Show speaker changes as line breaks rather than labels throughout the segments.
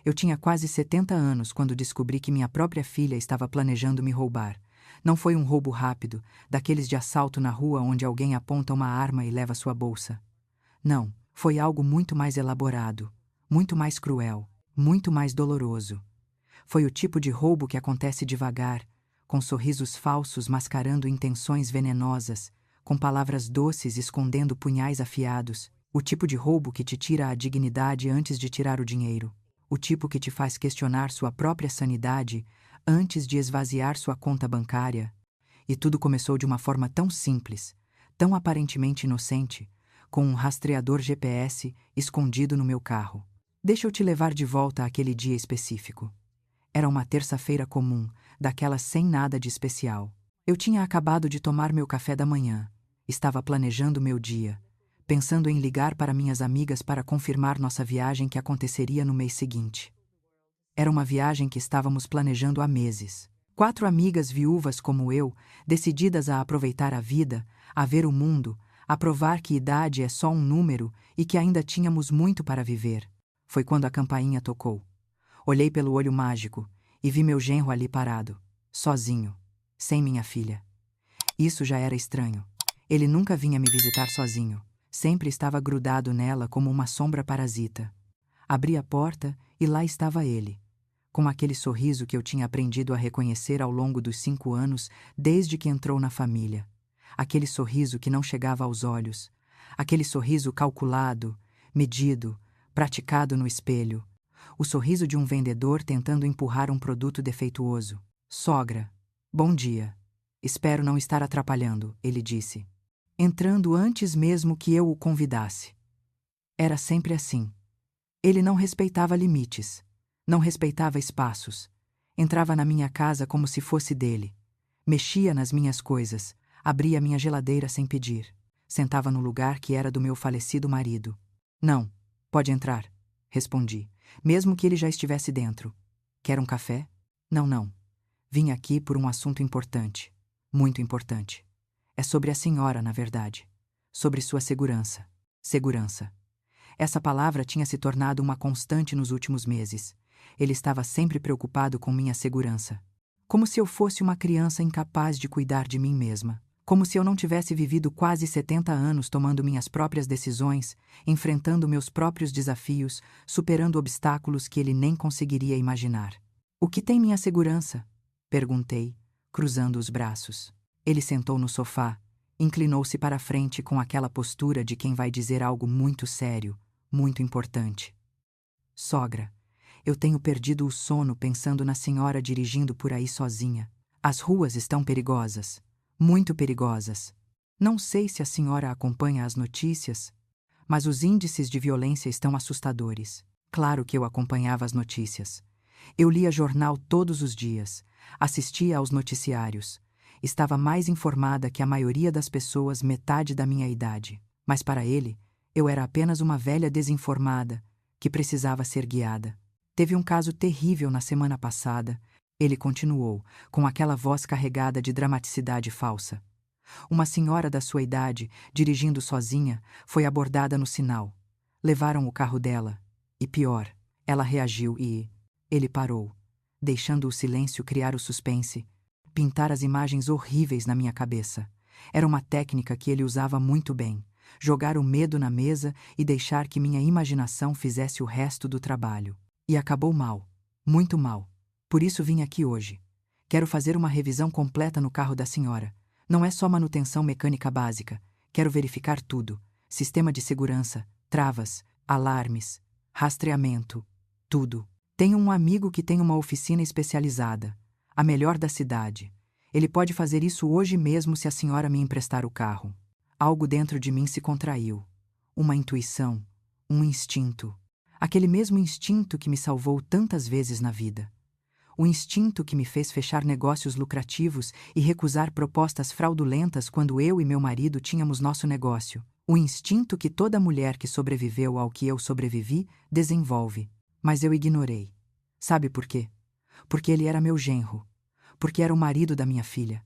Eu tinha quase 70 anos quando descobri que minha própria filha estava planejando me roubar. Não foi um roubo rápido, daqueles de assalto na rua onde alguém aponta uma arma e leva sua bolsa. Não, foi algo muito mais elaborado, muito mais cruel, muito mais doloroso. Foi o tipo de roubo que acontece devagar, com sorrisos falsos mascarando intenções venenosas, com palavras doces escondendo punhais afiados, o tipo de roubo que te tira a dignidade antes de tirar o dinheiro, o tipo que te faz questionar sua própria sanidade antes de esvaziar sua conta bancária. E tudo começou de uma forma tão simples, tão aparentemente inocente, com um rastreador GPS escondido no meu carro. Deixa eu te levar de volta àquele dia específico. Era uma terça-feira comum, daquelas sem nada de especial. Eu tinha acabado de tomar meu café da manhã. Estava planejando meu dia, pensando em ligar para minhas amigas para confirmar nossa viagem que aconteceria no mês seguinte. Era uma viagem que estávamos planejando há meses. 4 amigas viúvas como eu, decididas a aproveitar a vida, a ver o mundo, a provar que idade é só um número e que ainda tínhamos muito para viver. Foi quando a campainha tocou. Olhei pelo olho mágico e vi meu genro ali parado, sozinho, sem minha filha. Isso já era estranho. Ele nunca vinha me visitar sozinho. Sempre estava grudado nela como uma sombra parasita. Abri a porta e lá estava ele, com aquele sorriso que eu tinha aprendido a reconhecer ao longo dos 5 anos desde que entrou na família. Aquele sorriso que não chegava aos olhos. Aquele sorriso calculado, medido, praticado no espelho. O sorriso de um vendedor tentando empurrar um produto defeituoso. Sogra, bom dia. Espero não estar atrapalhando, ele disse, entrando antes mesmo que eu o convidasse. Era sempre assim. Ele não respeitava limites, não respeitava espaços. Entrava na minha casa como se fosse dele. Mexia nas minhas coisas, abria minha geladeira sem pedir. Sentava no lugar que era do meu falecido marido. Não, pode entrar, respondi, mesmo que ele já estivesse dentro. Quer um café? Não. Vim aqui por um assunto importante, muito importante. É sobre a senhora, na verdade. Sobre sua segurança. Segurança. Essa palavra tinha se tornado uma constante nos últimos meses. Ele estava sempre preocupado com minha segurança. Como se eu fosse uma criança incapaz de cuidar de mim mesma. Como se eu não tivesse vivido quase 70 anos tomando minhas próprias decisões, enfrentando meus próprios desafios, superando obstáculos que ele nem conseguiria imaginar. O que tem minha segurança? Perguntei, cruzando os braços. Ele sentou no sofá, inclinou-se para a frente com aquela postura de quem vai dizer algo muito sério, muito importante. Sogra, eu tenho perdido o sono pensando na senhora dirigindo por aí sozinha. As ruas estão perigosas, muito perigosas. Não sei se a senhora acompanha as notícias, mas os índices de violência estão assustadores. Claro que eu acompanhava as notícias. Eu lia jornal todos os dias, assistia aos noticiários. Estava mais informada que a maioria das pessoas metade da minha idade. Mas para ele, eu era apenas uma velha desinformada que precisava ser guiada. Teve um caso terrível na semana passada. Ele continuou, com aquela voz carregada de dramaticidade falsa. Uma senhora da sua idade, dirigindo sozinha, foi abordada no sinal. Levaram o carro dela. E pior, ela reagiu e... Ele parou, deixando o silêncio criar o suspense, pintar as imagens horríveis na minha cabeça. Era uma técnica que ele usava muito bem. Jogar o medo na mesa e deixar que minha imaginação fizesse o resto do trabalho. E acabou mal. Muito mal. Por isso vim aqui hoje. Quero fazer uma revisão completa no carro da senhora. Não é só manutenção mecânica básica. Quero verificar tudo. Sistema de segurança, travas, alarmes, rastreamento, tudo. Tenho um amigo que tem uma oficina especializada, a melhor da cidade. Ele pode fazer isso hoje mesmo se a senhora me emprestar o carro. Algo dentro de mim se contraiu. Uma intuição, um instinto. Aquele mesmo instinto que me salvou tantas vezes na vida. O instinto que me fez fechar negócios lucrativos e recusar propostas fraudulentas quando eu e meu marido tínhamos nosso negócio. O instinto que toda mulher que sobreviveu ao que eu sobrevivi desenvolve. Mas eu ignorei. Sabe por quê? Porque ele era meu genro. Porque era o marido da minha filha.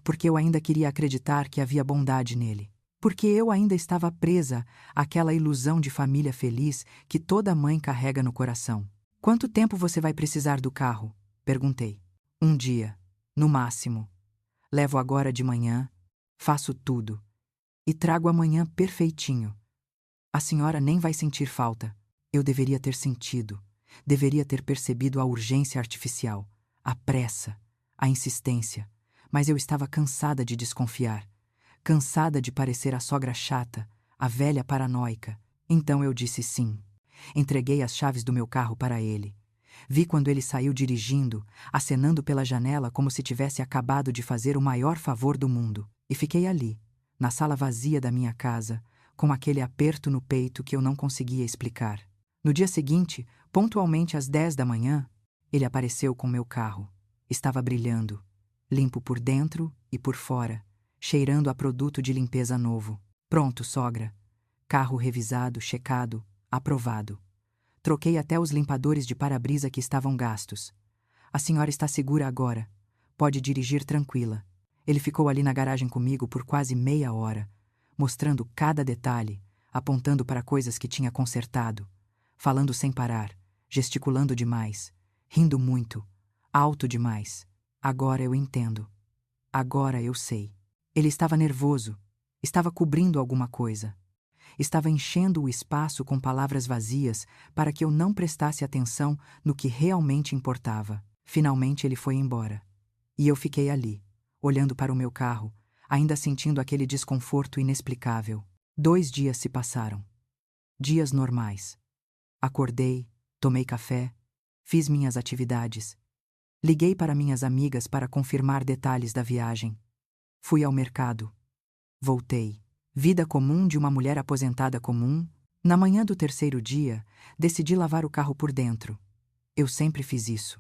Porque eu ainda queria acreditar que havia bondade nele. Porque eu ainda estava presa àquela ilusão de família feliz que toda mãe carrega no coração. Quanto tempo você vai precisar do carro? Perguntei. Um dia, no máximo. Levo agora de manhã, faço tudo. E trago amanhã perfeitinho. A senhora nem vai sentir falta. Eu deveria ter sentido. Deveria ter percebido a urgência artificial, a pressa, a insistência. Mas eu estava cansada de desconfiar. Cansada de parecer a sogra chata, a velha paranoica. Então eu disse sim. Entreguei as chaves do meu carro para ele. Vi quando ele saiu dirigindo, acenando pela janela como se tivesse acabado de fazer o maior favor do mundo. E fiquei ali, na sala vazia da minha casa, com aquele aperto no peito que eu não conseguia explicar. No dia seguinte, pontualmente às 10 da manhã, ele apareceu com meu carro. Estava brilhando, limpo por dentro e por fora, cheirando a produto de limpeza novo. Pronto, sogra. Carro revisado, checado, aprovado. Troquei até os limpadores de para-brisa que estavam gastos. A senhora está segura agora. Pode dirigir tranquila. Ele ficou ali na garagem comigo por quase meia hora, mostrando cada detalhe, apontando para coisas que tinha consertado, falando sem parar, gesticulando demais, rindo muito, alto demais. Agora eu entendo. Agora eu sei. Ele estava nervoso, estava cobrindo alguma coisa. Estava enchendo o espaço com palavras vazias para que eu não prestasse atenção no que realmente importava. Finalmente ele foi embora. E eu fiquei ali, olhando para o meu carro, ainda sentindo aquele desconforto inexplicável. 2 dias se passaram. Dias normais. Acordei, tomei café, fiz minhas atividades. Liguei para minhas amigas para confirmar detalhes da viagem. Fui ao mercado. Voltei. Vida comum de uma mulher aposentada comum. Na manhã do 3º dia, decidi lavar o carro por dentro. Eu sempre fiz isso.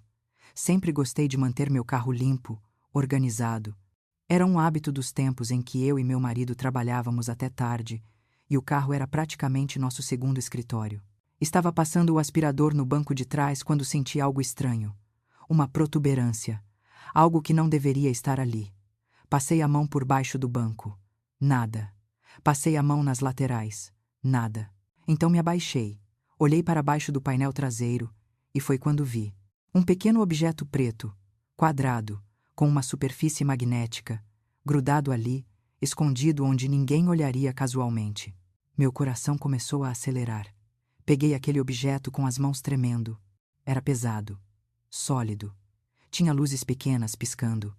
Sempre gostei de manter meu carro limpo, organizado. Era um hábito dos tempos em que eu e meu marido trabalhávamos até tarde, e o carro era praticamente nosso segundo escritório. Estava passando o aspirador no banco de trás quando senti algo estranho. Uma protuberância. Algo que não deveria estar ali. Passei a mão por baixo do banco. Nada. Passei a mão nas laterais. Nada. Então me abaixei. Olhei para baixo do painel traseiro e foi quando vi um pequeno objeto preto, quadrado, com uma superfície magnética, grudado ali, escondido onde ninguém olharia casualmente. Meu coração começou a acelerar. Peguei aquele objeto com as mãos tremendo. Era pesado, sólido. Tinha luzes pequenas piscando.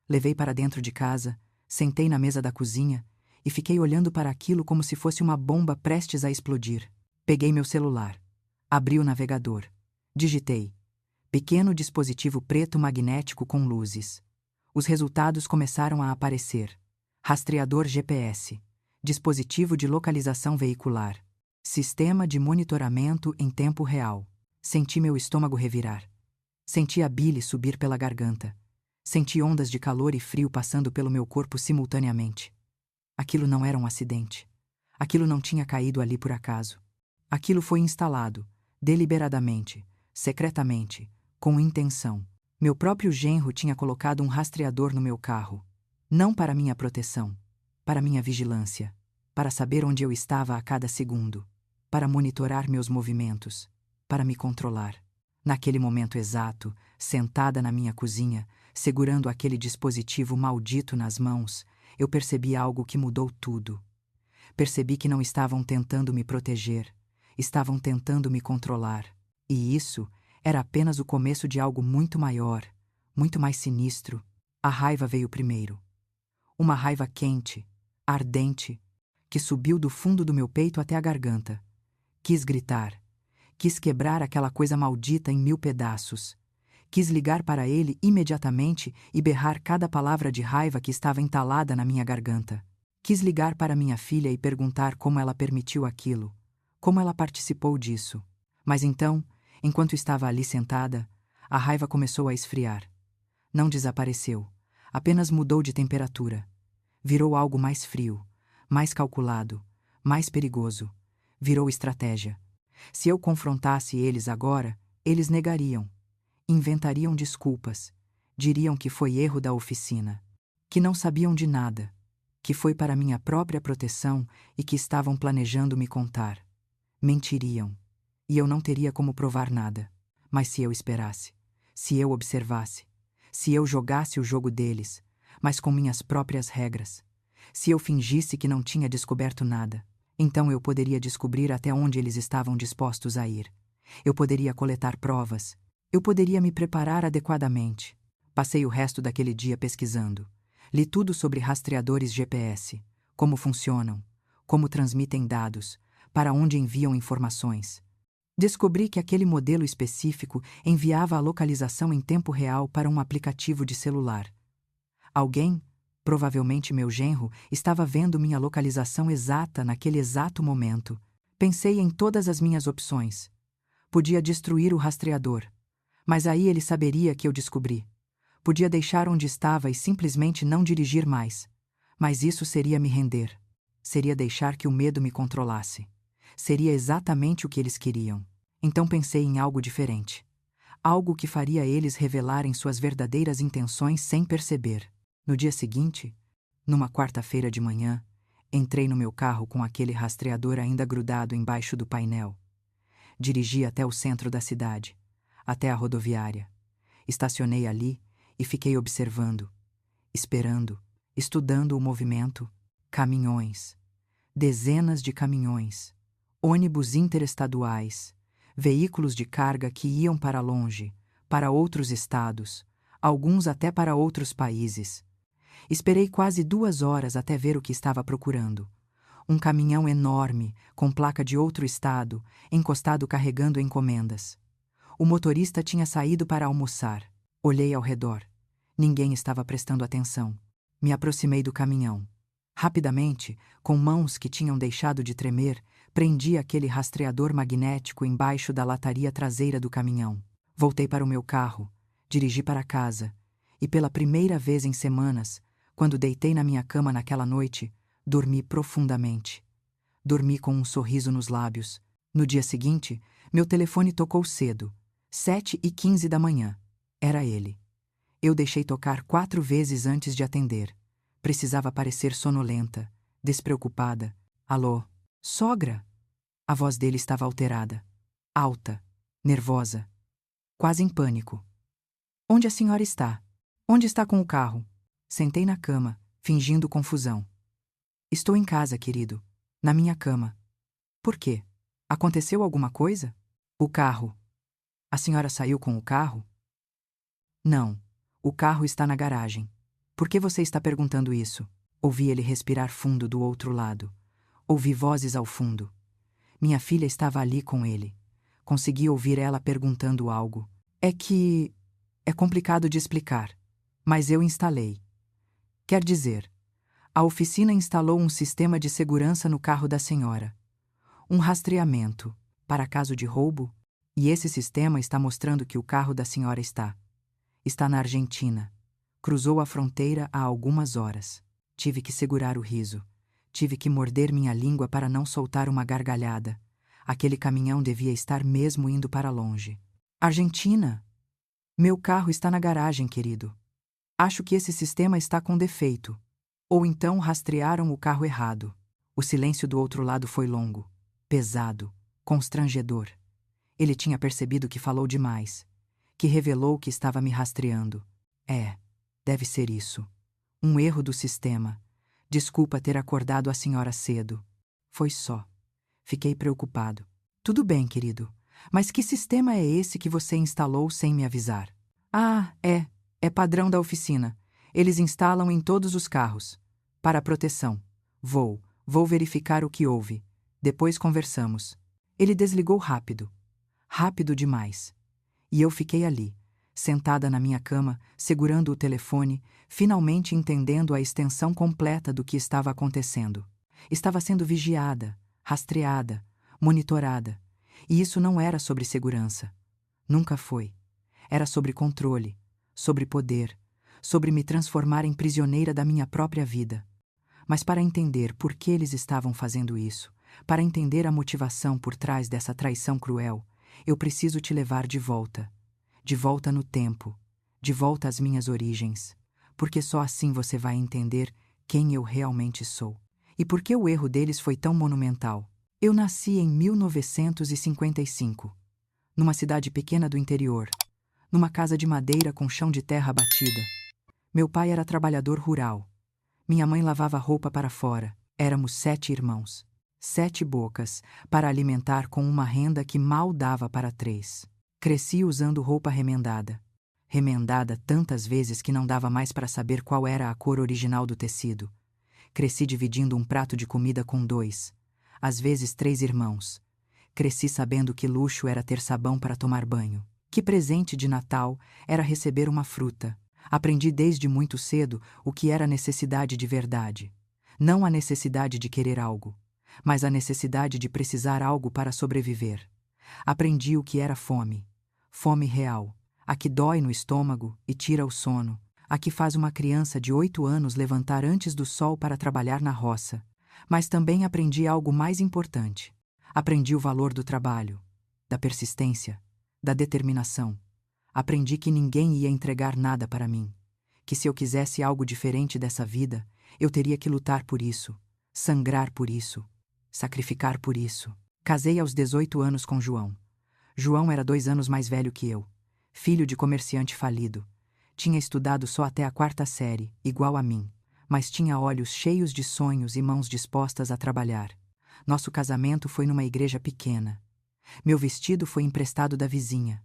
Levei para dentro de casa, sentei na mesa da cozinha e fiquei olhando para aquilo como se fosse uma bomba prestes a explodir. Peguei meu celular. Abri o navegador. Digitei. Pequeno dispositivo preto magnético com luzes. Os resultados começaram a aparecer. Rastreador GPS. Dispositivo de localização veicular. Sistema de monitoramento em tempo real. Senti meu estômago revirar. Senti a bile subir pela garganta. Senti ondas de calor e frio passando pelo meu corpo simultaneamente. Aquilo não era um acidente. Aquilo não tinha caído ali por acaso. Aquilo foi instalado, deliberadamente, secretamente, com intenção. Meu próprio genro tinha colocado um rastreador no meu carro. Não para minha proteção, para minha vigilância, para saber onde eu estava a cada segundo, para monitorar meus movimentos, para me controlar. Naquele momento exato, sentada na minha cozinha, segurando aquele dispositivo maldito nas mãos, eu percebi algo que mudou tudo. Percebi que não estavam tentando me proteger, estavam tentando me controlar. E isso era apenas o começo de algo muito maior, muito mais sinistro. A raiva veio primeiro. Uma raiva quente, ardente, que subiu do fundo do meu peito até a garganta. Quis gritar. Quis quebrar aquela coisa maldita em 1000 pedaços. Quis ligar para ele imediatamente e berrar cada palavra de raiva que estava entalada na minha garganta. Quis ligar para minha filha e perguntar como ela permitiu aquilo, como ela participou disso. Mas então, enquanto estava ali sentada, a raiva começou a esfriar. Não desapareceu, apenas mudou de temperatura. Virou algo mais frio, mais calculado, mais perigoso. Virou estratégia. Se eu confrontasse eles agora, eles negariam. Inventariam desculpas, diriam que foi erro da oficina, que não sabiam de nada, que foi para minha própria proteção e que estavam planejando me contar. Mentiriam, e eu não teria como provar nada. Mas se eu esperasse, se eu observasse, se eu jogasse o jogo deles, mas com minhas próprias regras, se eu fingisse que não tinha descoberto nada, então eu poderia descobrir até onde eles estavam dispostos a ir. Eu poderia coletar provas. Eu poderia me preparar adequadamente. Passei o resto daquele dia pesquisando. Li tudo sobre rastreadores GPS, como funcionam, como transmitem dados, para onde enviam informações. Descobri que aquele modelo específico enviava a localização em tempo real para um aplicativo de celular. Alguém, provavelmente meu genro, estava vendo minha localização exata naquele exato momento. Pensei em todas as minhas opções. Podia destruir o rastreador, mas aí ele saberia que eu descobri. Podia deixar onde estava e simplesmente não dirigir mais. Mas isso seria me render. Seria deixar que o medo me controlasse. Seria exatamente o que eles queriam. Então pensei em algo diferente. Algo que faria eles revelarem suas verdadeiras intenções sem perceber. No dia seguinte, numa quarta-feira de manhã, entrei no meu carro com aquele rastreador ainda grudado embaixo do painel. Dirigi até o centro da cidade, até a rodoviária. Estacionei ali e fiquei observando, esperando, estudando o movimento. Caminhões. Dezenas de caminhões. Ônibus interestaduais. Veículos de carga que iam para longe, para outros estados, alguns até para outros países. Esperei quase 2 horas até ver o que estava procurando. Um caminhão enorme, com placa de outro estado, encostado carregando encomendas. O motorista tinha saído para almoçar. Olhei ao redor. Ninguém estava prestando atenção. Me aproximei do caminhão. Rapidamente, com mãos que tinham deixado de tremer, prendi aquele rastreador magnético embaixo da lataria traseira do caminhão. Voltei para o meu carro, dirigi para casa, e pela primeira vez em semanas, quando deitei na minha cama naquela noite, dormi profundamente. Dormi com um sorriso nos lábios. No dia seguinte, meu telefone tocou cedo, 7h15 da manhã. Era ele. Eu deixei tocar 4 vezes antes de atender. Precisava parecer sonolenta, despreocupada. Alô? Sogra? A voz dele estava alterada. Alta, nervosa, quase em pânico. Onde a senhora está? Onde está com o carro? Sentei na cama, fingindo confusão. Estou em casa, querido. Na minha cama. Por quê? Aconteceu alguma coisa? O carro. A senhora saiu com o carro? Não. O carro está na garagem. Por que você está perguntando isso? Ouvi ele respirar fundo do outro lado. Ouvi vozes ao fundo. Minha filha estava ali com ele. Consegui ouvir ela perguntando algo. É complicado de explicar. Mas eu instalei. Quer dizer, a oficina instalou um sistema de segurança no carro da senhora. Um rastreamento, para caso de roubo, e esse sistema está mostrando que o carro da senhora está na Argentina. Cruzou a fronteira há algumas horas. Tive que segurar o riso. Tive que morder minha língua para não soltar uma gargalhada. Aquele caminhão devia estar mesmo indo para longe. Argentina? Meu carro está na garagem, querido. Acho que esse sistema está com defeito. Ou então rastrearam o carro errado. O silêncio do outro lado foi longo, pesado, constrangedor. Ele tinha percebido que falou demais, que revelou que estava me rastreando. Deve ser isso. Um erro do sistema. Desculpa ter acordado a senhora cedo. Foi só. Fiquei preocupado. Tudo bem, querido. Mas que sistema é esse que você instalou sem me avisar? É padrão da oficina. Eles instalam em todos os carros. Para proteção. Vou verificar o que houve. Depois conversamos. Ele desligou rápido. Rápido demais. E eu fiquei ali, sentada na minha cama, segurando o telefone, finalmente entendendo a extensão completa do que estava acontecendo. Estava sendo vigiada, rastreada, monitorada. E isso não era sobre segurança. Nunca foi. Era sobre controle, sobre poder, sobre me transformar em prisioneira da minha própria vida. Mas para entender por que eles estavam fazendo isso, para entender a motivação por trás dessa traição cruel, eu preciso te levar de volta no tempo, de volta às minhas origens, porque só assim você vai entender quem eu realmente sou. E por que o erro deles foi tão monumental? Eu nasci em 1955. numa cidade pequena do interior, numa casa de madeira com chão de terra batida. Meu pai era trabalhador rural. Minha mãe lavava roupa para fora. Éramos 7 irmãos. 7 bocas, para alimentar com uma renda que mal dava para 3. Cresci usando roupa remendada. Remendada tantas vezes que não dava mais para saber qual era a cor original do tecido. Cresci dividindo um prato de comida com 2, às vezes 3 irmãos. Cresci sabendo que luxo era ter sabão para tomar banho. Que presente de Natal era receber uma fruta. Aprendi desde muito cedo o que era necessidade de verdade. Não a necessidade de querer algo, mas a necessidade de precisar algo para sobreviver. Aprendi o que era fome. Fome real, a que dói no estômago e tira o sono, a que faz uma criança de 8 anos levantar antes do sol para trabalhar na roça. Mas também aprendi algo mais importante. Aprendi o valor do trabalho, da persistência, da determinação. Aprendi que ninguém ia entregar nada para mim, que se eu quisesse algo diferente dessa vida, eu teria que lutar por isso, sangrar por isso, sacrificar por isso. Casei aos 18 anos com João. João era 2 anos mais velho que eu, filho de comerciante falido. Tinha estudado só até a 4ª série, igual a mim, mas tinha olhos cheios de sonhos e mãos dispostas a trabalhar. Nosso casamento foi numa igreja pequena. Meu vestido foi emprestado da vizinha.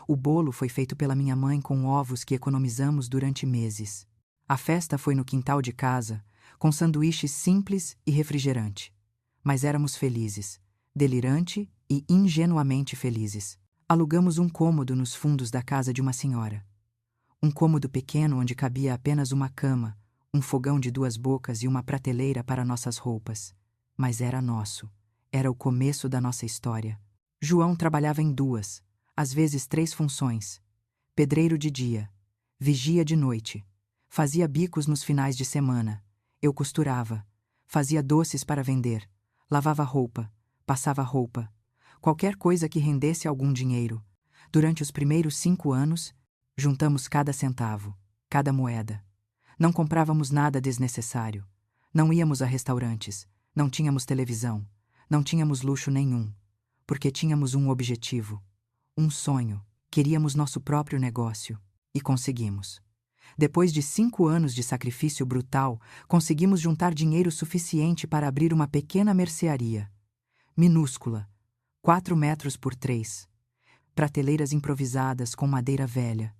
O bolo foi feito pela minha mãe com ovos que economizamos durante meses. A festa foi no quintal de casa, com sanduíches simples e refrigerante. Mas éramos felizes, delirante e ingenuamente felizes. Alugamos um cômodo nos fundos da casa de uma senhora. Um cômodo pequeno onde cabia apenas uma cama, um fogão de 2 bocas e uma prateleira para nossas roupas. Mas era nosso. Era o começo da nossa história. João trabalhava em 2, às vezes 3 funções. Pedreiro de dia, vigia de noite. Fazia bicos nos finais de semana. Eu costurava. Fazia doces para vender. Lavava roupa. Passava roupa. Qualquer coisa que rendesse algum dinheiro. Durante os primeiros 5 anos, juntamos cada centavo, cada moeda. Não comprávamos nada desnecessário. Não íamos a restaurantes. Não tínhamos televisão. Não tínhamos luxo nenhum. Porque tínhamos um objetivo. Um sonho. Queríamos nosso próprio negócio. E conseguimos. Depois de 5 anos de sacrifício brutal, conseguimos juntar dinheiro suficiente para abrir uma pequena mercearia. Minúscula. 4 metros por 3. Prateleiras improvisadas com madeira velha.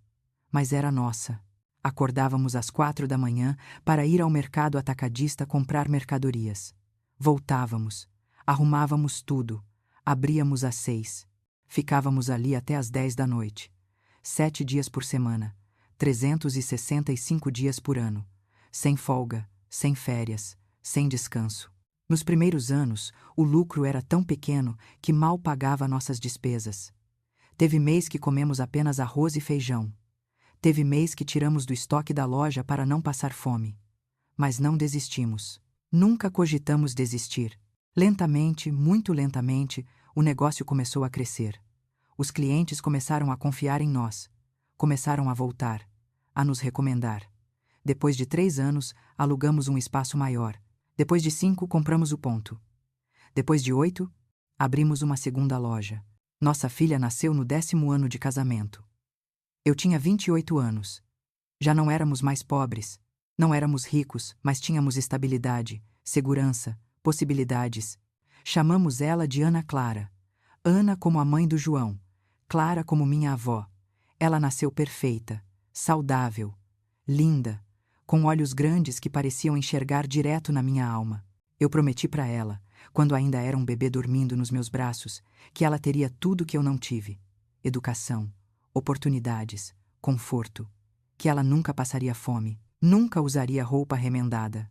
Mas era nossa. Acordávamos às 4 da manhã para ir ao mercado atacadista comprar mercadorias. Voltávamos. Arrumávamos tudo. Abríamos às 6. Ficávamos ali até às 10 da noite. 7 dias por semana. 365 dias por ano. Sem folga, sem férias, sem descanso. Nos primeiros anos, o lucro era tão pequeno que mal pagava nossas despesas. Teve mês que comemos apenas arroz e feijão. Teve mês que tiramos do estoque da loja para não passar fome. Mas não desistimos. Nunca cogitamos desistir. Lentamente, muito lentamente, o negócio começou a crescer. Os clientes começaram a confiar em nós. Começaram a voltar, a nos recomendar. Depois de 3 anos, alugamos um espaço maior. Depois de 5, compramos o ponto. Depois de 8, abrimos uma segunda loja. Nossa filha nasceu no 10º ano de casamento. Eu tinha 28 anos. Já não éramos mais pobres. Não éramos ricos, mas tínhamos estabilidade, segurança, possibilidades. Chamamos ela de Ana Clara. Ana como a mãe do João. Clara como minha avó. Ela nasceu perfeita, saudável, linda, com olhos grandes que pareciam enxergar direto na minha alma. Eu prometi para ela, quando ainda era um bebê dormindo nos meus braços, que ela teria tudo que eu não tive: educação, oportunidades, conforto, que ela nunca passaria fome, nunca usaria roupa remendada,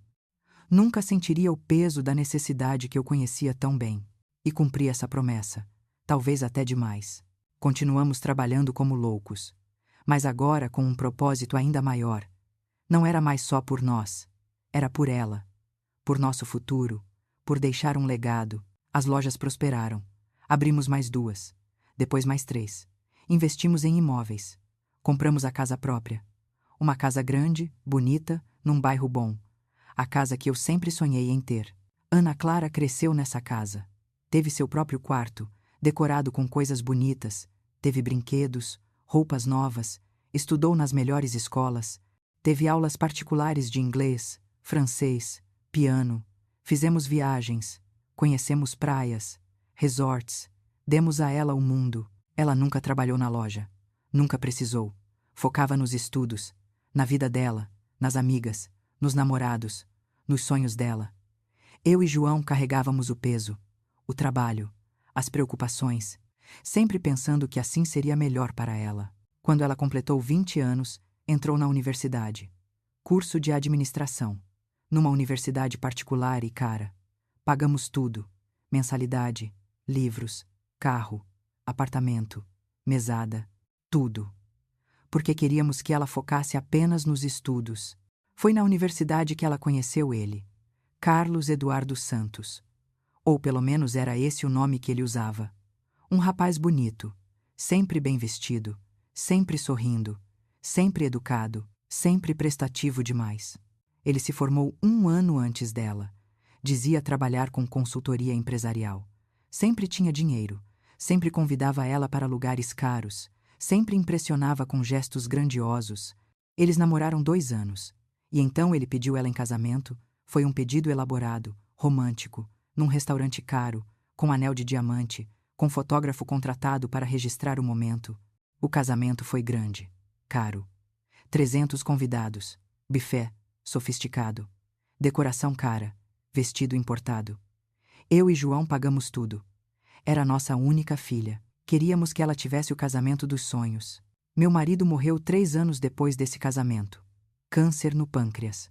nunca sentiria o peso da necessidade que eu conhecia tão bem. E cumpri essa promessa, talvez até demais. Continuamos trabalhando como loucos, mas agora com um propósito ainda maior. Não era mais só por nós, era por ela, por nosso futuro, por deixar um legado. As lojas prosperaram. Abrimos mais 2, depois mais 3. Investimos em imóveis. Compramos a casa própria. Uma casa grande, bonita, num bairro bom. A casa que eu sempre sonhei em ter. Ana Clara cresceu nessa casa. Teve seu próprio quarto, decorado com coisas bonitas, Teve brinquedos, roupas novas, estudou nas melhores escolas, teve aulas particulares de inglês, francês, piano, fizemos viagens, conhecemos praias, resorts, demos a ela o mundo. Ela nunca trabalhou na loja, nunca precisou, focava nos estudos, na vida dela, nas amigas, nos namorados, nos sonhos dela. Eu e João carregávamos o peso, o trabalho, as preocupações, sempre pensando que assim seria melhor para ela. Quando ela completou 20 anos, entrou na universidade. Curso de administração. Numa universidade particular e cara. Pagamos tudo: mensalidade, livros, carro, apartamento, mesada, tudo. Porque queríamos que ela focasse apenas nos estudos. Foi na universidade que ela conheceu ele, Carlos Eduardo Santos. Ou pelo menos era esse o nome que ele usava. Um rapaz bonito, sempre bem vestido, sempre sorrindo, sempre educado, sempre prestativo demais. Ele se formou 1 ano antes dela. Dizia trabalhar com consultoria empresarial. Sempre tinha dinheiro, sempre convidava ela para lugares caros, sempre impressionava com gestos grandiosos. Eles namoraram 2 anos, e então ele pediu ela em casamento. Foi um pedido elaborado, romântico, num restaurante caro, com anel de diamante, com fotógrafo contratado para registrar o momento. O casamento foi grande, caro. 300 convidados, buffet, sofisticado, decoração cara, vestido importado. Eu e João pagamos tudo. Era nossa única filha. Queríamos que ela tivesse o casamento dos sonhos. Meu marido morreu 3 anos depois desse casamento. Câncer no pâncreas.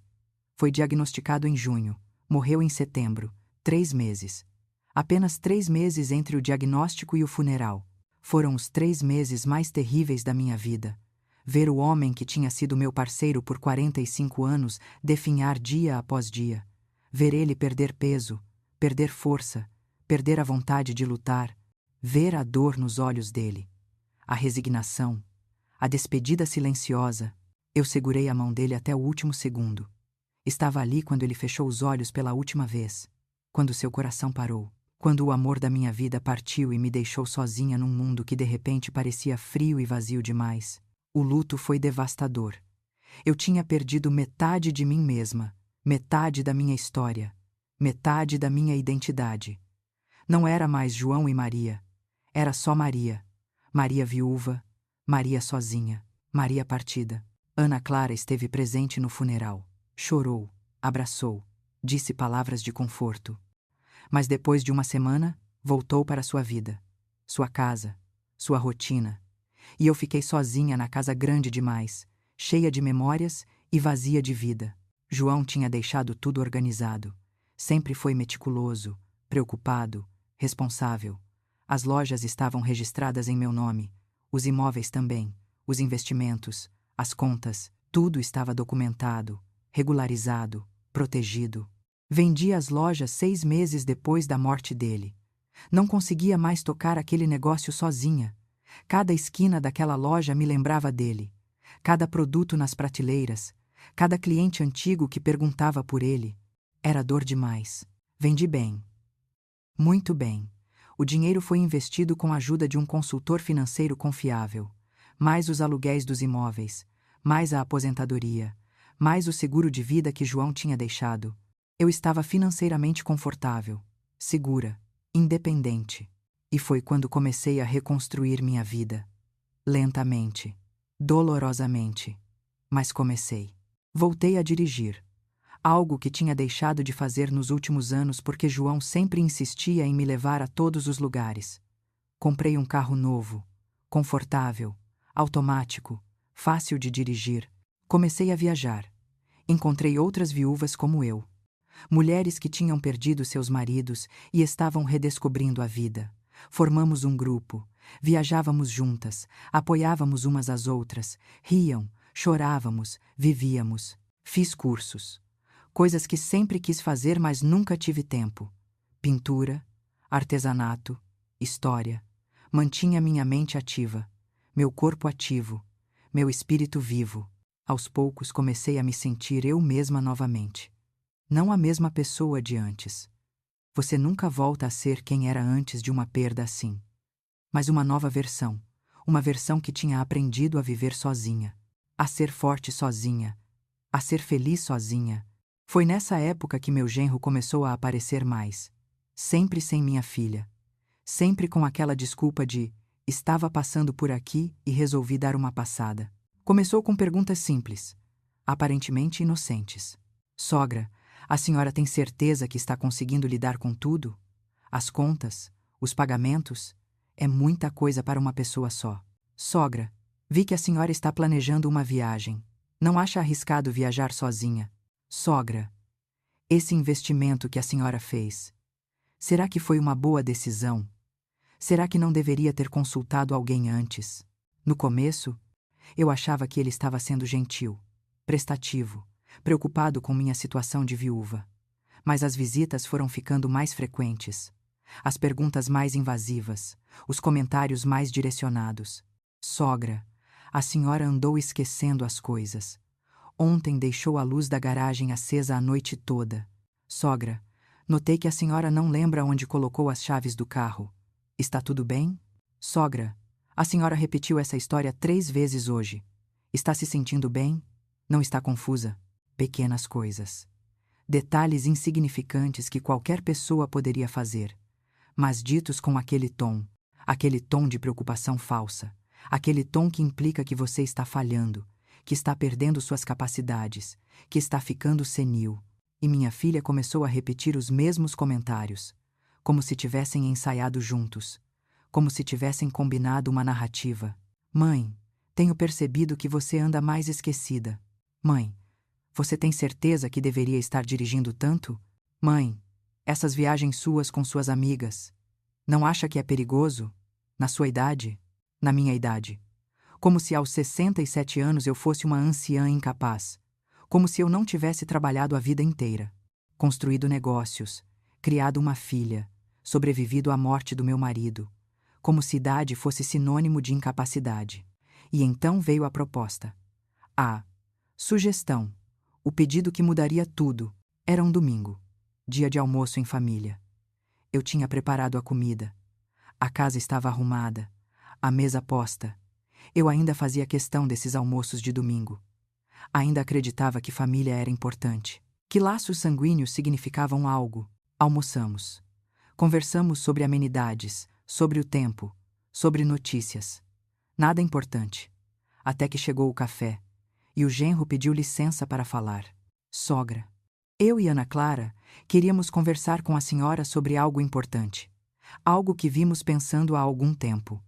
Foi diagnosticado em junho, morreu em setembro, 3 meses. Apenas 3 meses entre o diagnóstico e o funeral. Foram os 3 meses mais terríveis da minha vida. Ver o homem que tinha sido meu parceiro por 45 anos definhar dia após dia. Ver ele perder peso, perder força, perder a vontade de lutar. Ver a dor nos olhos dele. A resignação. A despedida silenciosa. Eu segurei a mão dele até o último segundo. Estava ali quando ele fechou os olhos pela última vez. Quando seu coração parou. Quando o amor da minha vida partiu e me deixou sozinha num mundo que de repente parecia frio e vazio demais. O luto foi devastador. Eu tinha perdido metade de mim mesma, metade da minha história, metade da minha identidade. Não era mais João e Maria. Era só Maria. Maria viúva, Maria sozinha, Maria partida. Ana Clara esteve presente no funeral. Chorou, abraçou, disse palavras de conforto. Mas depois de uma semana, voltou para sua vida, sua casa, sua rotina. E eu fiquei sozinha na casa grande demais, cheia de memórias e vazia de vida. João tinha deixado tudo organizado. Sempre foi meticuloso, preocupado, responsável. As lojas estavam registradas em meu nome, os imóveis também, os investimentos, as contas, tudo estava documentado, regularizado, protegido. Vendi as lojas 6 meses depois da morte dele. Não conseguia mais tocar aquele negócio sozinha. Cada esquina daquela loja me lembrava dele. Cada produto nas prateleiras, cada cliente antigo que perguntava por ele. Era dor demais. Vendi bem. Muito bem. O dinheiro foi investido com a ajuda de um consultor financeiro confiável. Mais os aluguéis dos imóveis, mais a aposentadoria, mais o seguro de vida que João tinha deixado. Eu estava financeiramente confortável, segura, independente. E foi quando comecei a reconstruir minha vida. Lentamente, dolorosamente. Mas comecei. Voltei a dirigir. Algo que tinha deixado de fazer nos últimos anos porque João sempre insistia em me levar a todos os lugares. Comprei um carro novo, confortável, automático, fácil de dirigir. Comecei a viajar. Encontrei outras viúvas como eu. Mulheres que tinham perdido seus maridos e estavam redescobrindo a vida. Formamos um grupo, viajávamos juntas, apoiávamos umas às outras, riam, chorávamos, vivíamos. Fiz cursos. Coisas que sempre quis fazer, mas nunca tive tempo. Pintura, artesanato, história. Mantinha minha mente ativa, meu corpo ativo, meu espírito vivo. Aos poucos comecei a me sentir eu mesma novamente. Não a mesma pessoa de antes. Você nunca volta a ser quem era antes de uma perda assim. Mas uma nova versão, Uma versão que tinha aprendido a viver sozinha, a ser forte sozinha, a ser feliz sozinha. Foi nessa época que meu genro começou a aparecer mais. Sempre sem minha filha. Sempre com aquela desculpa de estava passando por aqui e resolvi dar uma passada. Começou com perguntas simples, aparentemente inocentes. Sogra, a senhora tem certeza que está conseguindo lidar com tudo? As contas, os pagamentos? É muita coisa para uma pessoa só. Sogra, vi que a senhora está planejando uma viagem. Não acha arriscado viajar sozinha? Sogra, esse investimento que a senhora fez, será que foi uma boa decisão? Será que não deveria ter consultado alguém antes? No começo, eu achava que ele estava sendo gentil, prestativo, preocupado com minha situação de viúva. Mas as visitas foram ficando mais frequentes, as perguntas mais invasivas, os comentários mais direcionados. Sogra, a senhora andou esquecendo as coisas. Ontem deixou a luz da garagem acesa a noite toda. Sogra, notei que a senhora não lembra onde colocou as chaves do carro. Está tudo bem? Sogra, a senhora repetiu essa história 3 vezes hoje. Está se sentindo bem? Não está confusa? Pequenas coisas. Detalhes insignificantes que qualquer pessoa poderia fazer, mas ditos com aquele tom de preocupação falsa, aquele tom que implica que você está falhando, que está perdendo suas capacidades, que está ficando senil. E minha filha começou a repetir os mesmos comentários, como se tivessem ensaiado juntos, como se tivessem combinado uma narrativa. Mãe, tenho percebido que você anda mais esquecida. Mãe, você tem certeza que deveria estar dirigindo tanto? Mãe, essas viagens suas com suas amigas, não acha que é perigoso? Na sua idade? Na minha idade. Como se aos 67 anos eu fosse uma anciã incapaz. Como se eu não tivesse trabalhado a vida inteira, construído negócios, criado uma filha, sobrevivido à morte do meu marido. Como se idade fosse sinônimo de incapacidade. E então veio a proposta. A sugestão. O pedido que mudaria tudo. Era um domingo. Dia de almoço em família. Eu tinha preparado a comida. A casa estava arrumada. A mesa posta. Eu ainda fazia questão desses almoços de domingo. Ainda acreditava que família era importante. Que laços sanguíneos significavam algo. Almoçamos. Conversamos sobre amenidades, sobre o tempo, sobre notícias. Nada importante. Até que chegou o café. E o genro pediu licença para falar. Sogra. Eu e Ana Clara queríamos conversar com a senhora sobre algo importante. Algo que vimos pensando há algum tempo.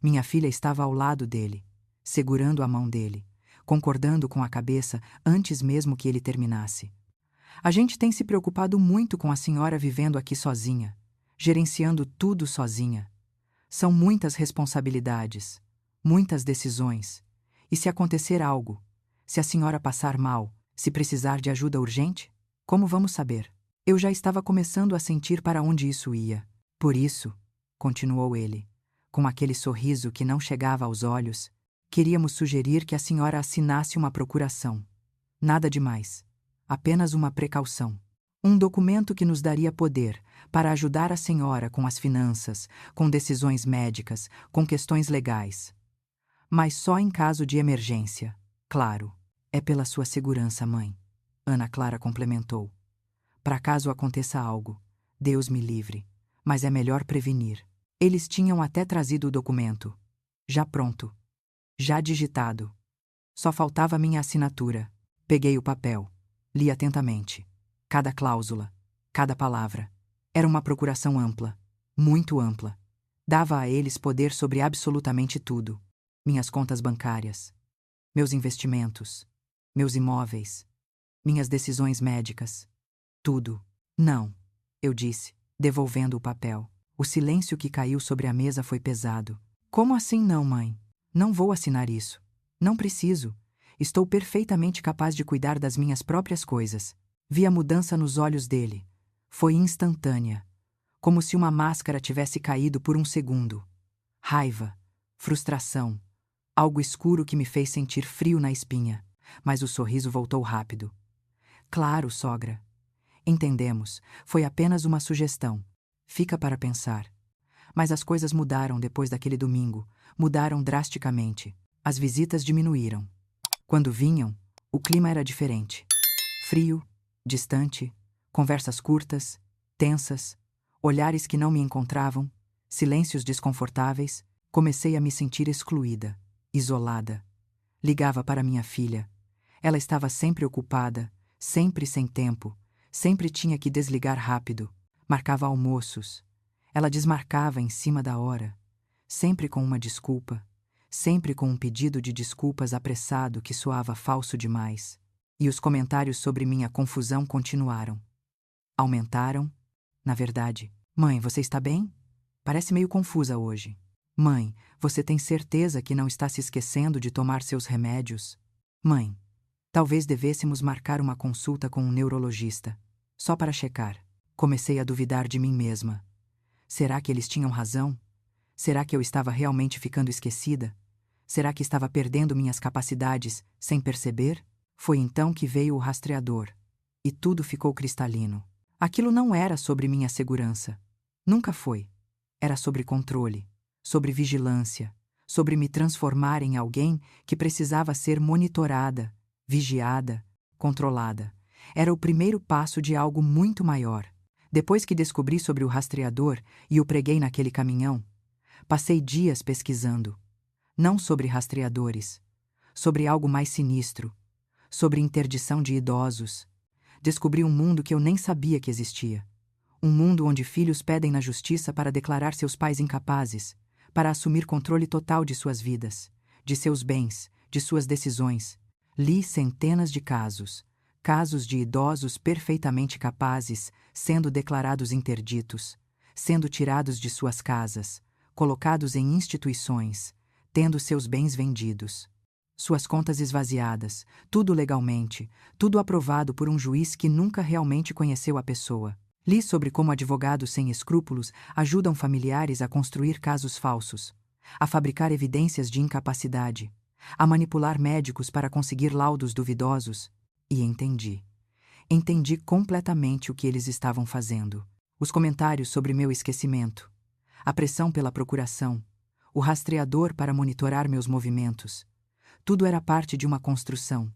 Minha filha estava ao lado dele, segurando a mão dele, concordando com a cabeça antes mesmo que ele terminasse. A gente tem se preocupado muito com a senhora vivendo aqui sozinha, gerenciando tudo sozinha. São muitas responsabilidades, muitas decisões. E se acontecer algo, se a senhora passar mal, se precisar de ajuda urgente, como vamos saber? Eu já estava começando a sentir para onde isso ia. Por isso, continuou ele, com aquele sorriso que não chegava aos olhos, queríamos sugerir que a senhora assinasse uma procuração. Nada demais. Apenas uma precaução. Um documento que nos daria poder para ajudar a senhora com as finanças, com decisões médicas, com questões legais. Mas só em caso de emergência. Claro. É pela sua segurança, mãe. Ana Clara complementou. Para caso aconteça algo, Deus me livre. Mas é melhor prevenir. Eles tinham até trazido o documento. Já pronto. Já digitado. Só faltava minha assinatura. Peguei o papel. Li atentamente. Cada cláusula. Cada palavra. Era uma procuração ampla. Muito ampla. Dava a eles poder sobre absolutamente tudo. Minhas contas bancárias. Meus investimentos. Meus imóveis. Minhas decisões médicas. Tudo. Não. Eu disse, devolvendo o papel. O silêncio que caiu sobre a mesa foi pesado. Como assim não, mãe? Não vou assinar isso. Não preciso. Estou perfeitamente capaz de cuidar das minhas próprias coisas. Vi a mudança nos olhos dele. Foi instantânea. Como se uma máscara tivesse caído por um segundo. Raiva. Frustração. Algo escuro que me fez sentir frio na espinha. Mas o sorriso voltou rápido. Claro, sogra. Entendemos. Foi apenas uma sugestão. Fica para pensar. Mas as coisas mudaram depois daquele domingo, mudaram drasticamente. As visitas diminuíram. Quando vinham, o clima era diferente. Frio, distante, conversas curtas, tensas, olhares que não me encontravam, silêncios desconfortáveis. Comecei a me sentir excluída, isolada. Ligava para minha filha. Ela estava sempre ocupada, sempre sem tempo, sempre tinha que desligar rápido. Marcava almoços. Ela desmarcava em cima da hora, sempre com uma desculpa, sempre com um pedido de desculpas apressado que soava falso demais. E os comentários sobre minha confusão continuaram. Aumentaram. Na verdade, mãe, você está bem? Parece meio confusa hoje. Mãe, você tem certeza que não está se esquecendo de tomar seus remédios? Mãe, talvez devêssemos marcar uma consulta com um neurologista, só para checar. Comecei a duvidar de mim mesma. Será que eles tinham razão? Será que eu estava realmente ficando esquecida? Será que estava perdendo minhas capacidades sem perceber? Foi então que veio o rastreador. E tudo ficou cristalino. Aquilo não era sobre minha segurança. Nunca foi. Era sobre controle, sobre vigilância, sobre me transformar em alguém que precisava ser monitorada, vigiada, controlada. Era o primeiro passo de algo muito maior. Depois que descobri sobre o rastreador e o preguei naquele caminhão, passei dias pesquisando. Não sobre rastreadores, sobre algo mais sinistro, sobre interdição de idosos. Descobri um mundo que eu nem sabia que existia. Um mundo onde filhos pedem na justiça para declarar seus pais incapazes, para assumir controle total de suas vidas, de seus bens, de suas decisões. Li centenas de casos. Casos de idosos perfeitamente capazes sendo declarados interditos, sendo tirados de suas casas, colocados em instituições, tendo seus bens vendidos. Suas contas esvaziadas, tudo legalmente, tudo aprovado por um juiz que nunca realmente conheceu a pessoa. Li sobre como advogados sem escrúpulos ajudam familiares a construir casos falsos, a fabricar evidências de incapacidade, a manipular médicos para conseguir laudos duvidosos. E entendi. Entendi completamente o que eles estavam fazendo. Os comentários sobre meu esquecimento, a pressão pela procuração, o rastreador para monitorar meus movimentos. Tudo era parte de uma construção,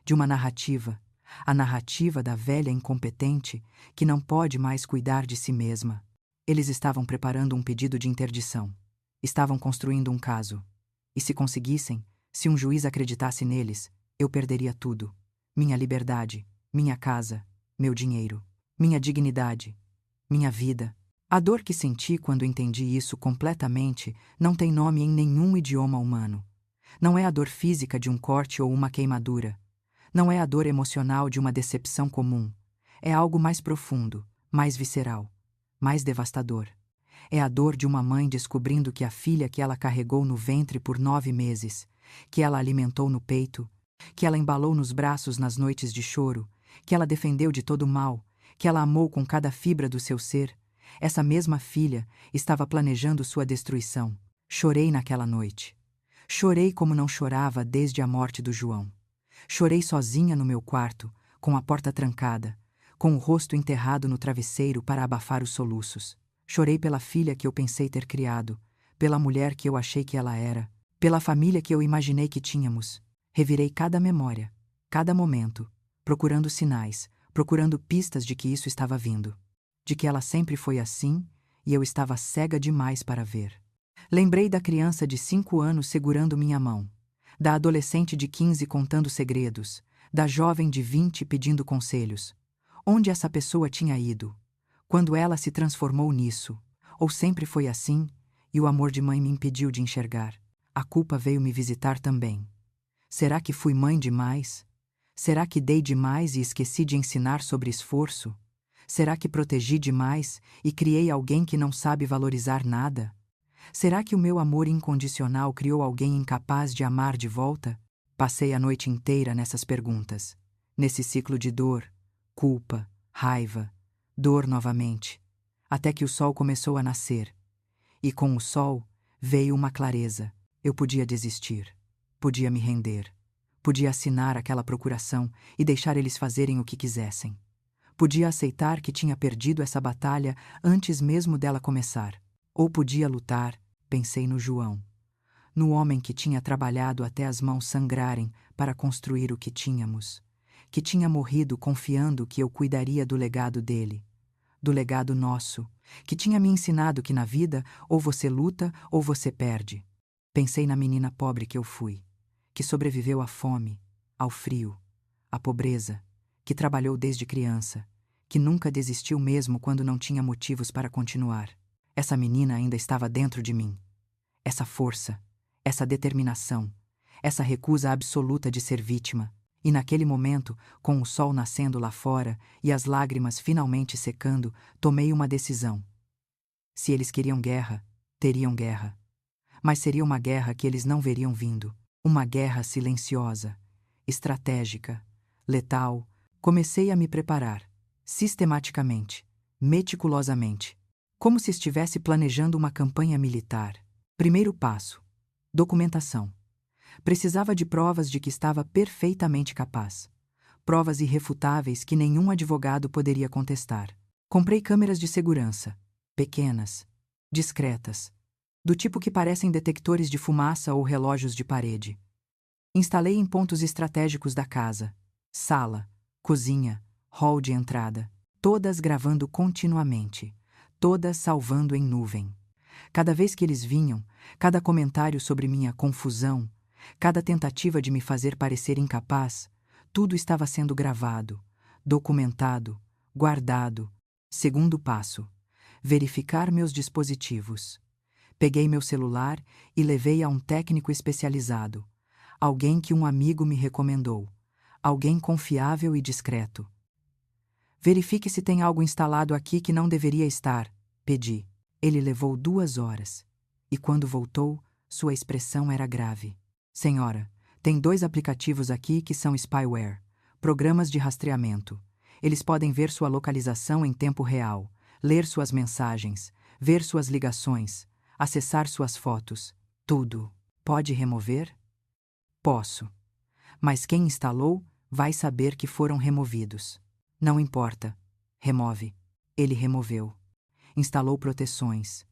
de uma narrativa, a narrativa da velha incompetente que não pode mais cuidar de si mesma. Eles estavam preparando um pedido de interdição. Estavam construindo um caso. E se conseguissem, se um juiz acreditasse neles, eu perderia tudo. Minha liberdade, minha casa, meu dinheiro, minha dignidade, minha vida. A dor que senti quando entendi isso completamente não tem nome em nenhum idioma humano. Não é a dor física de um corte ou uma queimadura. Não é a dor emocional de uma decepção comum. É algo mais profundo, mais visceral, mais devastador. É a dor de uma mãe descobrindo que a filha que ela carregou no ventre por 9 meses, que ela alimentou no peito, que ela embalou nos braços nas noites de choro, que ela defendeu de todo mal, que ela amou com cada fibra do seu ser, essa mesma filha estava planejando sua destruição. Chorei naquela noite. Chorei como não chorava desde a morte do João. Chorei sozinha no meu quarto, com a porta trancada, com o rosto enterrado no travesseiro para abafar os soluços. Chorei pela filha que eu pensei ter criado, pela mulher que eu achei que ela era, pela família que eu imaginei que tínhamos. Revirei cada memória, cada momento, procurando sinais, procurando pistas de que isso estava vindo. De que ela sempre foi assim e eu estava cega demais para ver. Lembrei da criança de 5 anos segurando minha mão, da adolescente de 15 contando segredos, da jovem de 20 pedindo conselhos. Onde essa pessoa tinha ido? Quando ela se transformou nisso? Ou sempre foi assim e o amor de mãe me impediu de enxergar? A culpa veio me visitar também. Será que fui mãe demais? Será que dei demais e esqueci de ensinar sobre esforço? Será que protegi demais e criei alguém que não sabe valorizar nada? Será que o meu amor incondicional criou alguém incapaz de amar de volta? Passei a noite inteira nessas perguntas, nesse ciclo de dor, culpa, raiva, dor novamente, até que o sol começou a nascer. E com o sol veio uma clareza. Eu podia desistir, podia me render, podia assinar aquela procuração e deixar eles fazerem o que quisessem. Podia aceitar que tinha perdido essa batalha antes mesmo dela começar. Ou podia lutar, pensei no João. No homem que tinha trabalhado até as mãos sangrarem para construir o que tínhamos. Que tinha morrido confiando que eu cuidaria do legado dele. Do legado nosso. Que tinha me ensinado que na vida ou você luta ou você perde. Pensei na menina pobre que eu fui. Que sobreviveu à fome, ao frio, à pobreza. Que trabalhou desde criança. Que nunca desistiu mesmo quando não tinha motivos para continuar. Essa menina ainda estava dentro de mim. Essa força, essa determinação, essa recusa absoluta de ser vítima. E naquele momento, com o sol nascendo lá fora e as lágrimas finalmente secando, tomei uma decisão. Se eles queriam guerra, teriam guerra. Mas seria uma guerra que eles não veriam vindo. Uma guerra silenciosa, estratégica, letal. Comecei a me preparar, sistematicamente, meticulosamente, como se estivesse planejando uma campanha militar. Primeiro passo: documentação. Precisava de provas de que estava perfeitamente capaz. Provas irrefutáveis que nenhum advogado poderia contestar. Comprei câmeras de segurança, pequenas, discretas, do tipo que parecem detectores de fumaça ou relógios de parede. Instalei em pontos estratégicos da casa, sala, cozinha, hall de entrada, todas gravando continuamente, todas salvando em nuvem. Cada vez que eles vinham, cada comentário sobre minha confusão, cada tentativa de me fazer parecer incapaz, tudo estava sendo gravado, documentado, guardado. Segundo passo: verificar meus dispositivos. Peguei meu celular e levei a um técnico especializado, alguém que um amigo me recomendou, alguém confiável e discreto. Verifique se tem algo instalado aqui que não deveria estar, pedi. Ele levou 2 horas. E quando voltou, sua expressão era grave. Senhora, tem 2 aplicativos aqui que são spyware, programas de rastreamento. Eles podem ver sua localização em tempo real, ler suas mensagens, ver suas ligações, acessar suas fotos. Tudo. Pode remover? Posso. Mas quem instalou vai saber que foram removidos. Não importa. Remove. Ele removeu. Instalou proteções.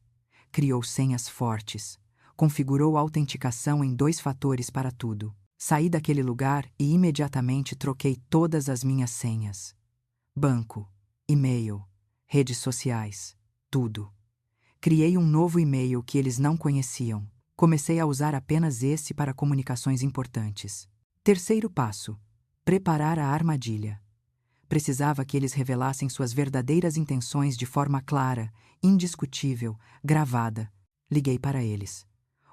Criou senhas fortes. Configurou autenticação em 2 fatores para tudo. Saí daquele lugar e imediatamente troquei todas as minhas senhas. Banco, e-mail, redes sociais, tudo. Criei um novo e-mail que eles não conheciam. Comecei a usar apenas esse para comunicações importantes. Terceiro passo: preparar a armadilha. Precisava que eles revelassem suas verdadeiras intenções de forma clara, indiscutível, gravada. Liguei para eles.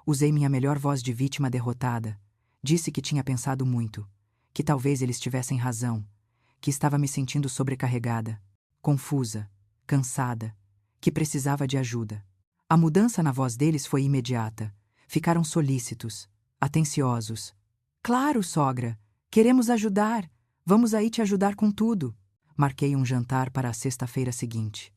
Usei minha melhor voz de vítima derrotada. Disse que tinha pensado muito, que talvez eles tivessem razão, que estava me sentindo sobrecarregada, confusa, cansada, que precisava de ajuda. A mudança na voz deles foi imediata. Ficaram solícitos, atenciosos. Claro, sogra, queremos ajudar. Vamos aí te ajudar com tudo. Marquei um jantar para a sexta-feira seguinte.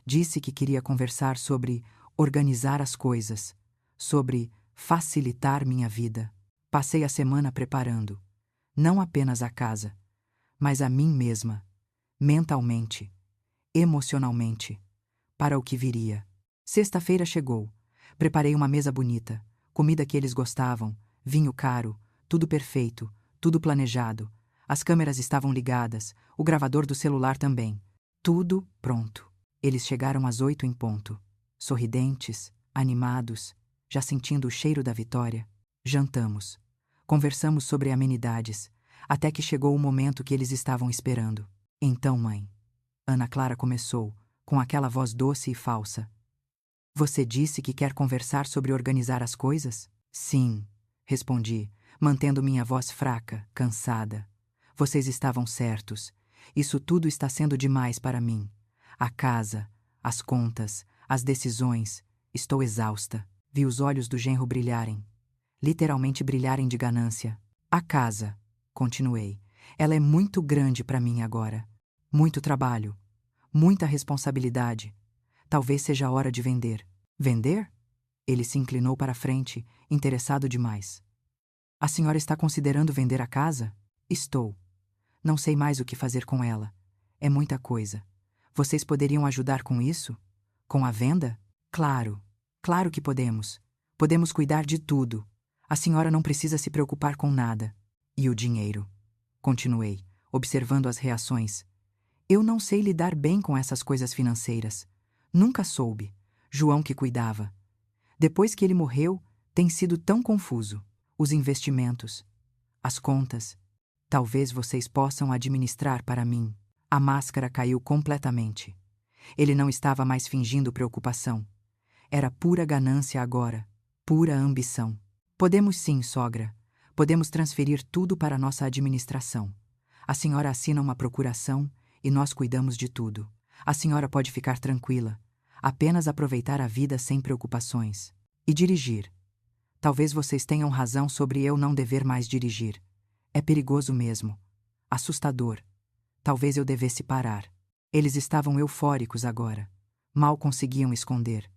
Disse que queria conversar sobre organizar as coisas, sobre facilitar minha vida. Passei a semana preparando, não apenas a casa, mas a mim mesma, mentalmente, emocionalmente, para o que viria. Sexta-feira chegou. Preparei uma mesa bonita, comida que eles gostavam, vinho caro, tudo perfeito, tudo planejado. As câmeras estavam ligadas, o gravador do celular também. Tudo pronto. Eles chegaram às 8 em ponto. Sorridentes, animados, já sentindo o cheiro da vitória. Jantamos. Conversamos sobre amenidades, até que chegou o momento que eles estavam esperando. Então, mãe, Ana Clara começou, com aquela voz doce e falsa. Você disse que quer conversar sobre organizar as coisas? Sim, respondi, mantendo minha voz fraca, cansada. Vocês estavam certos. Isso tudo está sendo demais para mim. A casa, as contas, as decisões. Estou exausta. Vi os olhos do genro brilharem. Literalmente brilharem de ganância. A casa, continuei. Ela é muito grande para mim agora. Muito trabalho. Muita responsabilidade. Talvez seja a hora de vender. Vender? Ele se inclinou para a frente, interessado demais. A senhora está considerando vender a casa? Estou. Não sei mais o que fazer com ela. É muita coisa. Vocês poderiam ajudar com isso? Com a venda? Claro. Claro que podemos. Podemos cuidar de tudo. A senhora não precisa se preocupar com nada. E o dinheiro? Continuei, observando as reações. Eu não sei lidar bem com essas coisas financeiras. Nunca soube. João que cuidava. Depois que ele morreu, tem sido tão confuso. Os investimentos, as contas. Talvez vocês possam administrar para mim. A máscara caiu completamente. Ele não estava mais fingindo preocupação. Era pura ganância agora, pura ambição. Podemos sim, sogra. Podemos transferir tudo para nossa administração. A senhora assina uma procuração e nós cuidamos de tudo. A senhora pode ficar tranquila. Apenas aproveitar a vida sem preocupações. E dirigir. Talvez vocês tenham razão sobre eu não dever mais dirigir. É perigoso mesmo. Assustador. Talvez eu devesse parar. Eles estavam eufóricos agora. Mal conseguiam esconder.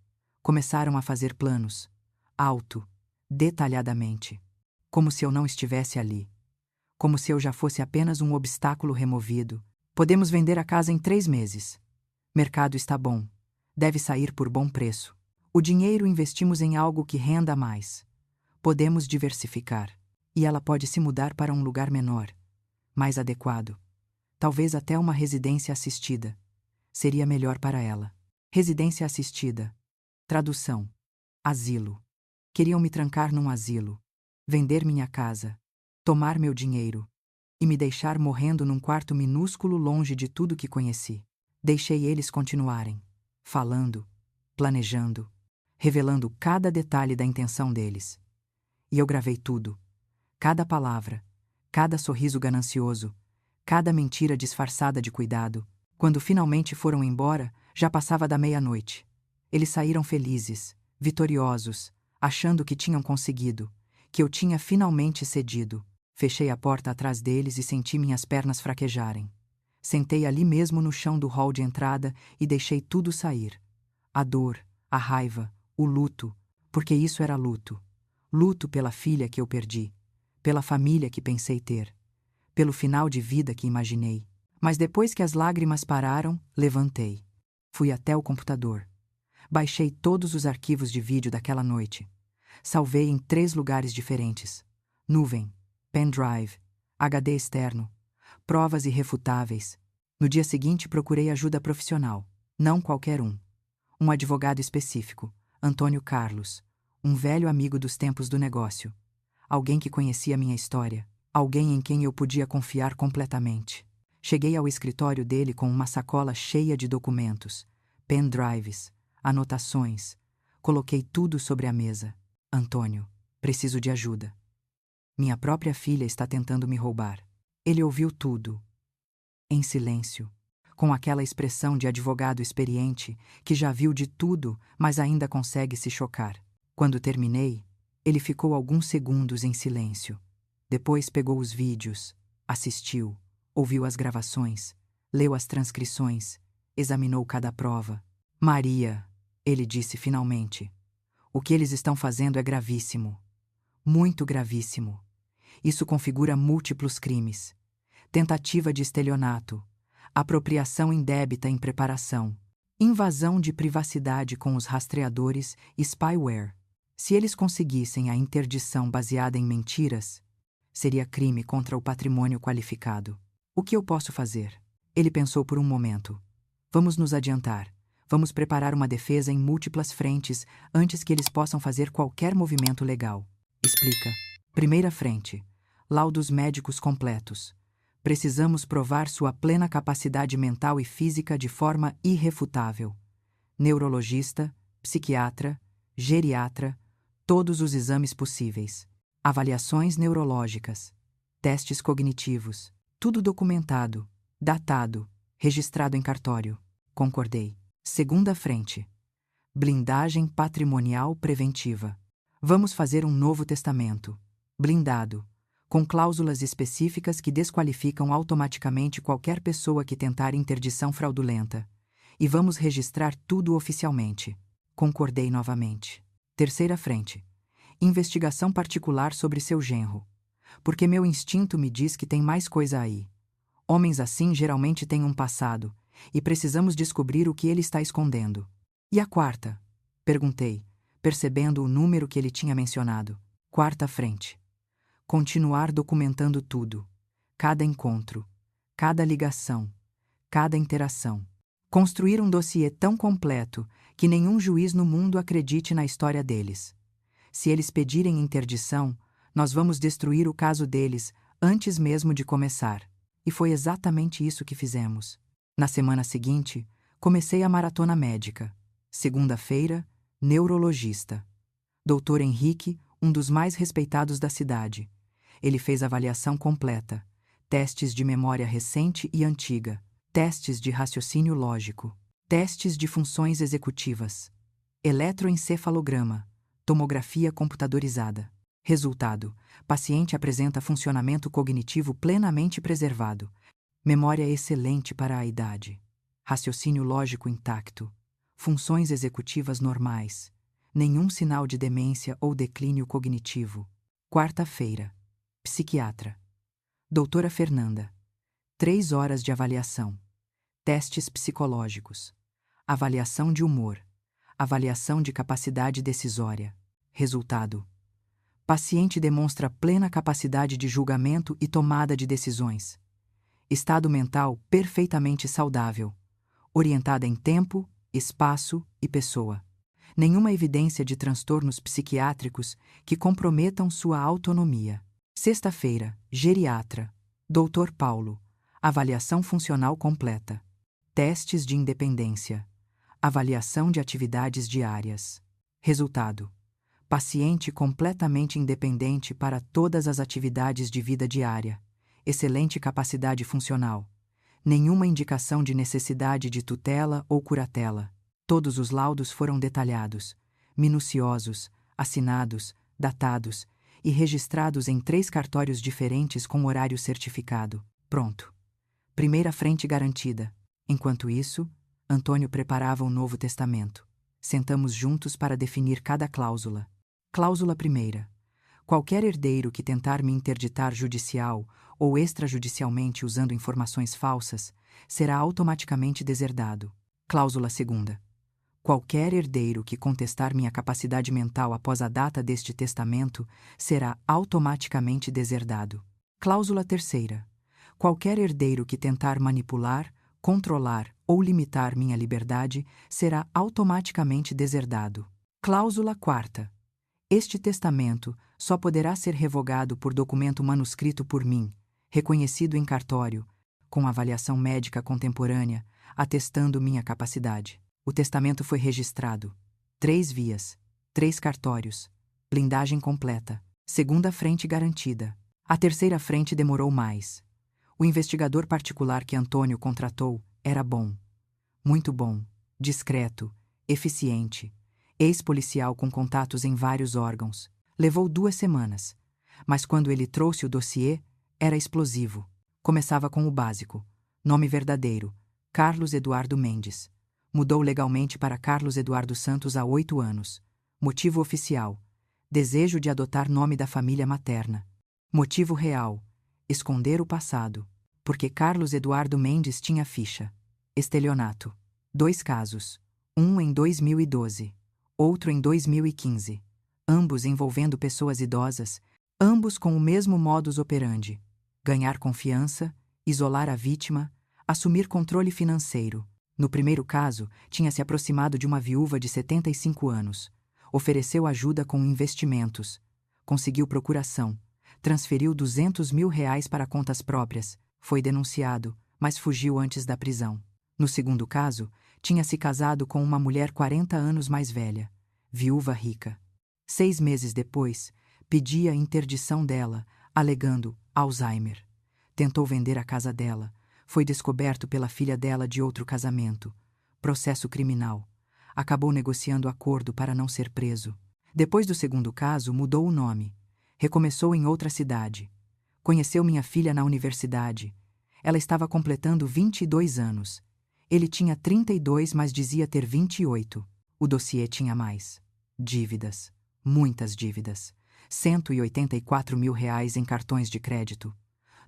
Começaram a fazer planos. Alto. Detalhadamente. Como se eu não estivesse ali. Como se eu já fosse apenas um obstáculo removido. Podemos vender a casa em 3 meses. Mercado está bom. Deve sair por bom preço. O dinheiro investimos em algo que renda mais. Podemos diversificar. E ela pode se mudar para um lugar menor, mais adequado. Talvez até uma residência assistida. Seria melhor para ela. Residência assistida. Tradução. Asilo. Queriam me trancar num asilo. Vender minha casa. Tomar meu dinheiro. E me deixar morrendo num quarto minúsculo longe de tudo que conheci. Deixei eles continuarem. Falando. Planejando. Revelando cada detalhe da intenção deles. E eu gravei tudo. Cada palavra. Cada sorriso ganancioso. Cada mentira disfarçada de cuidado. Quando finalmente foram embora, já passava da meia-noite. Eles saíram felizes, vitoriosos, achando que tinham conseguido, que eu tinha finalmente cedido. Fechei a porta atrás deles e senti minhas pernas fraquejarem. Sentei ali mesmo no chão do hall de entrada e deixei tudo sair. A dor, a raiva, o luto, porque isso era luto. Luto pela filha que eu perdi, pela família que pensei ter, pelo final de vida que imaginei. Mas depois que as lágrimas pararam, levantei. Fui até o computador. Baixei todos os arquivos de vídeo daquela noite. Salvei em 3 lugares diferentes. Nuvem, pendrive, HD externo, provas irrefutáveis. No dia seguinte procurei ajuda profissional. Não qualquer um. Um advogado específico, Antônio Carlos, um velho amigo dos tempos do negócio. Alguém que conhecia minha história. Alguém em quem eu podia confiar completamente. Cheguei ao escritório dele com uma sacola cheia de documentos, pendrives, anotações. Coloquei tudo sobre a mesa. Antônio, preciso de ajuda. Minha própria filha está tentando me roubar. Ele ouviu tudo. Em silêncio, com aquela expressão de advogado experiente que já viu de tudo, mas ainda consegue se chocar. Quando terminei, ele ficou alguns segundos em silêncio. Depois pegou os vídeos, assistiu, ouviu as gravações, leu as transcrições, examinou cada prova. Maria, ele disse finalmente, o que eles estão fazendo é gravíssimo. Muito gravíssimo. Isso configura múltiplos crimes. Tentativa de estelionato, apropriação indébita em preparação, invasão de privacidade com os rastreadores e spyware. Se eles conseguissem a interdição baseada em mentiras, seria crime contra o patrimônio qualificado. O que eu posso fazer? Ele pensou por um momento. Vamos nos adiantar. Vamos preparar uma defesa em múltiplas frentes antes que eles possam fazer qualquer movimento legal. Explica. Primeira frente. Laudos médicos completos. Precisamos provar sua plena capacidade mental e física de forma irrefutável. Neurologista, psiquiatra, geriatra, todos os exames possíveis. Avaliações neurológicas, testes cognitivos, tudo documentado, datado, registrado em cartório. Concordei. Segunda frente. Blindagem patrimonial preventiva. Vamos fazer um novo testamento. Blindado. Com cláusulas específicas que desqualificam automaticamente qualquer pessoa que tentar interdição fraudulenta. E vamos registrar tudo oficialmente. Concordei novamente. Terceira frente. Investigação particular sobre seu genro. Porque meu instinto me diz que tem mais coisa aí. Homens assim geralmente têm um passado, e precisamos descobrir o que ele está escondendo. E a quarta? Perguntei, percebendo o número que ele tinha mencionado. Quarta frente. Continuar documentando tudo. Cada encontro, cada ligação, cada interação. Construir um dossiê tão completo que nenhum juiz no mundo acredite na história deles. Se eles pedirem interdição, nós vamos destruir o caso deles antes mesmo de começar. E foi exatamente isso que fizemos. Na semana seguinte, comecei a maratona médica. Segunda-feira, neurologista. Dr. Henrique, um dos mais respeitados da cidade. Ele fez avaliação completa. Testes de memória recente e antiga. Testes de raciocínio lógico. Testes de funções executivas. Eletroencefalograma. Tomografia computadorizada. Resultado: paciente apresenta funcionamento cognitivo plenamente preservado. Memória excelente para a idade. Raciocínio lógico intacto. Funções executivas normais. Nenhum sinal de demência ou declínio cognitivo. Quarta-feira. Psiquiatra. Doutora Fernanda. 3 horas de avaliação. Testes psicológicos. Avaliação de humor. Avaliação de capacidade decisória. Resultado: paciente demonstra plena capacidade de julgamento e tomada de decisões. Estado mental perfeitamente saudável. Orientada em tempo, espaço e pessoa. Nenhuma evidência de transtornos psiquiátricos que comprometam sua autonomia. Sexta-feira, geriatra. Dr. Paulo. Avaliação funcional completa. Testes de independência. Avaliação de atividades diárias. Resultado: paciente completamente independente para todas as atividades de vida diária. Excelente capacidade funcional. Nenhuma indicação de necessidade de tutela ou curatela. Todos os laudos foram detalhados, minuciosos, assinados, datados e registrados em 3 cartórios diferentes com horário certificado. Pronto. Primeira frente garantida. Enquanto isso, Antônio preparava um novo testamento. Sentamos juntos para definir cada cláusula. Cláusula primeira. Qualquer herdeiro que tentar me interditar judicial ou extrajudicialmente usando informações falsas será automaticamente deserdado. Cláusula segunda. Qualquer herdeiro que contestar minha capacidade mental após a data deste testamento será automaticamente deserdado. Cláusula terceira. Qualquer herdeiro que tentar manipular, controlar ou limitar minha liberdade será automaticamente deserdado. Cláusula quarta. Este testamento só poderá ser revogado por documento manuscrito por mim, reconhecido em cartório, com avaliação médica contemporânea, atestando minha capacidade. O testamento foi registrado. 3 vias, 3 cartórios, blindagem completa, segunda frente garantida. A terceira frente demorou mais. O investigador particular que Antônio contratou era bom. Muito bom, discreto, eficiente, ex-policial com contatos em vários órgãos. Levou 2 semanas, mas quando ele trouxe o dossiê, era explosivo. Começava com o básico. Nome verdadeiro: Carlos Eduardo Mendes. Mudou legalmente para Carlos Eduardo Santos há 8 anos. Motivo oficial: desejo de adotar nome da família materna. Motivo real: esconder o passado. Porque Carlos Eduardo Mendes tinha ficha. Estelionato. 2 casos. Um em 2012. Outro em 2015. Ambos envolvendo pessoas idosas, ambos com o mesmo modus operandi: ganhar confiança, isolar a vítima, assumir controle financeiro. No primeiro caso, tinha se aproximado de uma viúva de 75 anos. Ofereceu ajuda com investimentos. Conseguiu procuração. Transferiu R$200 mil para contas próprias. Foi denunciado, mas fugiu antes da prisão. No segundo caso, tinha se casado com uma mulher 40 anos mais velha, viúva rica. 6 meses depois, pedia a interdição dela, alegando Alzheimer. Tentou vender a casa dela. Foi descoberto pela filha dela de outro casamento. Processo criminal. Acabou negociando acordo para não ser preso. Depois do segundo caso, mudou o nome. Recomeçou em outra cidade. Conheceu minha filha na universidade. Ela estava completando 22 anos. Ele tinha 32, mas dizia ter 28. O dossiê tinha mais. Dívidas. Muitas dívidas. R$184 mil em cartões de crédito.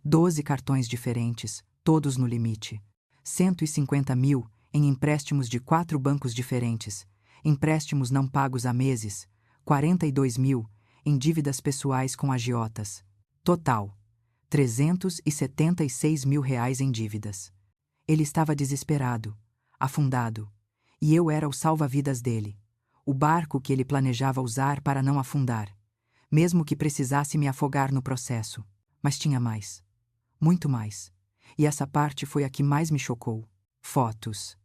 12 cartões diferentes, todos no limite. 150 mil em empréstimos de 4 bancos diferentes. empréstimos não pagos há meses, 42 mil, em dívidas pessoais com agiotas. Total, 376 mil reais em dívidas. Ele estava desesperado, afundado, e eu era o salva-vidas dele, o barco que ele planejava usar para não afundar, mesmo que precisasse me afogar no processo. Mas tinha mais. Muito mais. E essa parte foi a que mais me chocou. Fotos.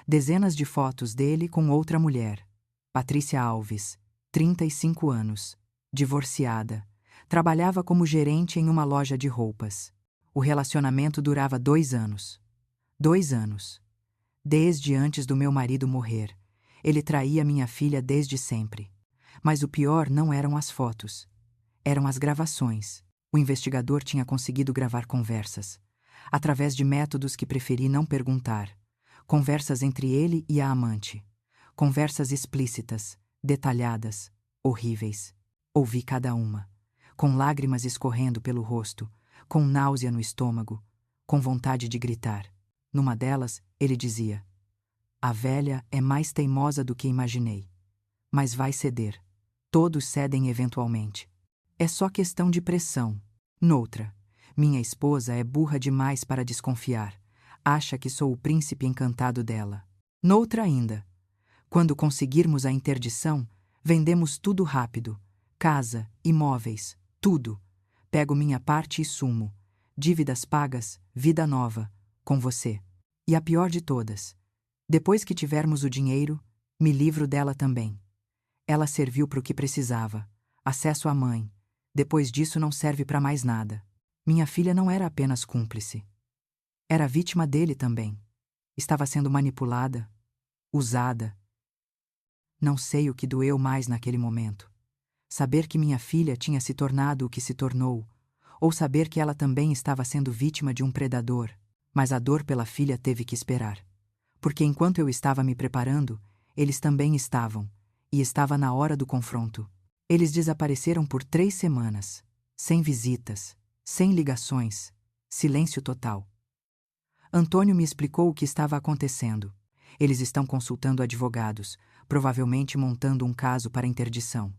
Dezenas de fotos dele com outra mulher. Patrícia Alves, 35 anos, divorciada. Trabalhava como gerente em uma loja de roupas. O relacionamento durava 2 anos. 2 anos. Desde antes do meu marido morrer. Ele traía minha filha desde sempre. Mas o pior não eram as fotos. Eram as gravações. O investigador tinha conseguido gravar conversas, através de métodos que preferi não perguntar. Conversas entre ele e a amante. Conversas explícitas, detalhadas, horríveis. Ouvi cada uma, com lágrimas escorrendo pelo rosto, com náusea no estômago, com vontade de gritar. Numa delas, ele dizia: "A velha é mais teimosa do que imaginei. Mas vai ceder. Todos cedem eventualmente. É só questão de pressão." Noutra: "Minha esposa é burra demais para desconfiar. Acha que sou o príncipe encantado dela." Noutra ainda: "Quando conseguirmos a interdição, vendemos tudo rápido. Casa, imóveis, tudo. Pego minha parte e sumo. Dívidas pagas, vida nova, com você. E a pior de todas: depois que tivermos o dinheiro, me livro dela também. Ela serviu para o que precisava. Acesso à mãe. Depois disso não serve para mais nada." Minha filha não era apenas cúmplice. Era vítima dele também. Estava sendo manipulada, usada. Não sei o que doeu mais naquele momento. Saber que minha filha tinha se tornado o que se tornou, ou saber que ela também estava sendo vítima de um predador. Mas a dor pela filha teve que esperar. Porque enquanto eu estava me preparando, eles também estavam, e estava na hora do confronto. Eles desapareceram por 3 semanas, sem visitas, sem ligações, silêncio total. Antônio me explicou o que estava acontecendo. Eles estão consultando advogados, provavelmente montando um caso para interdição.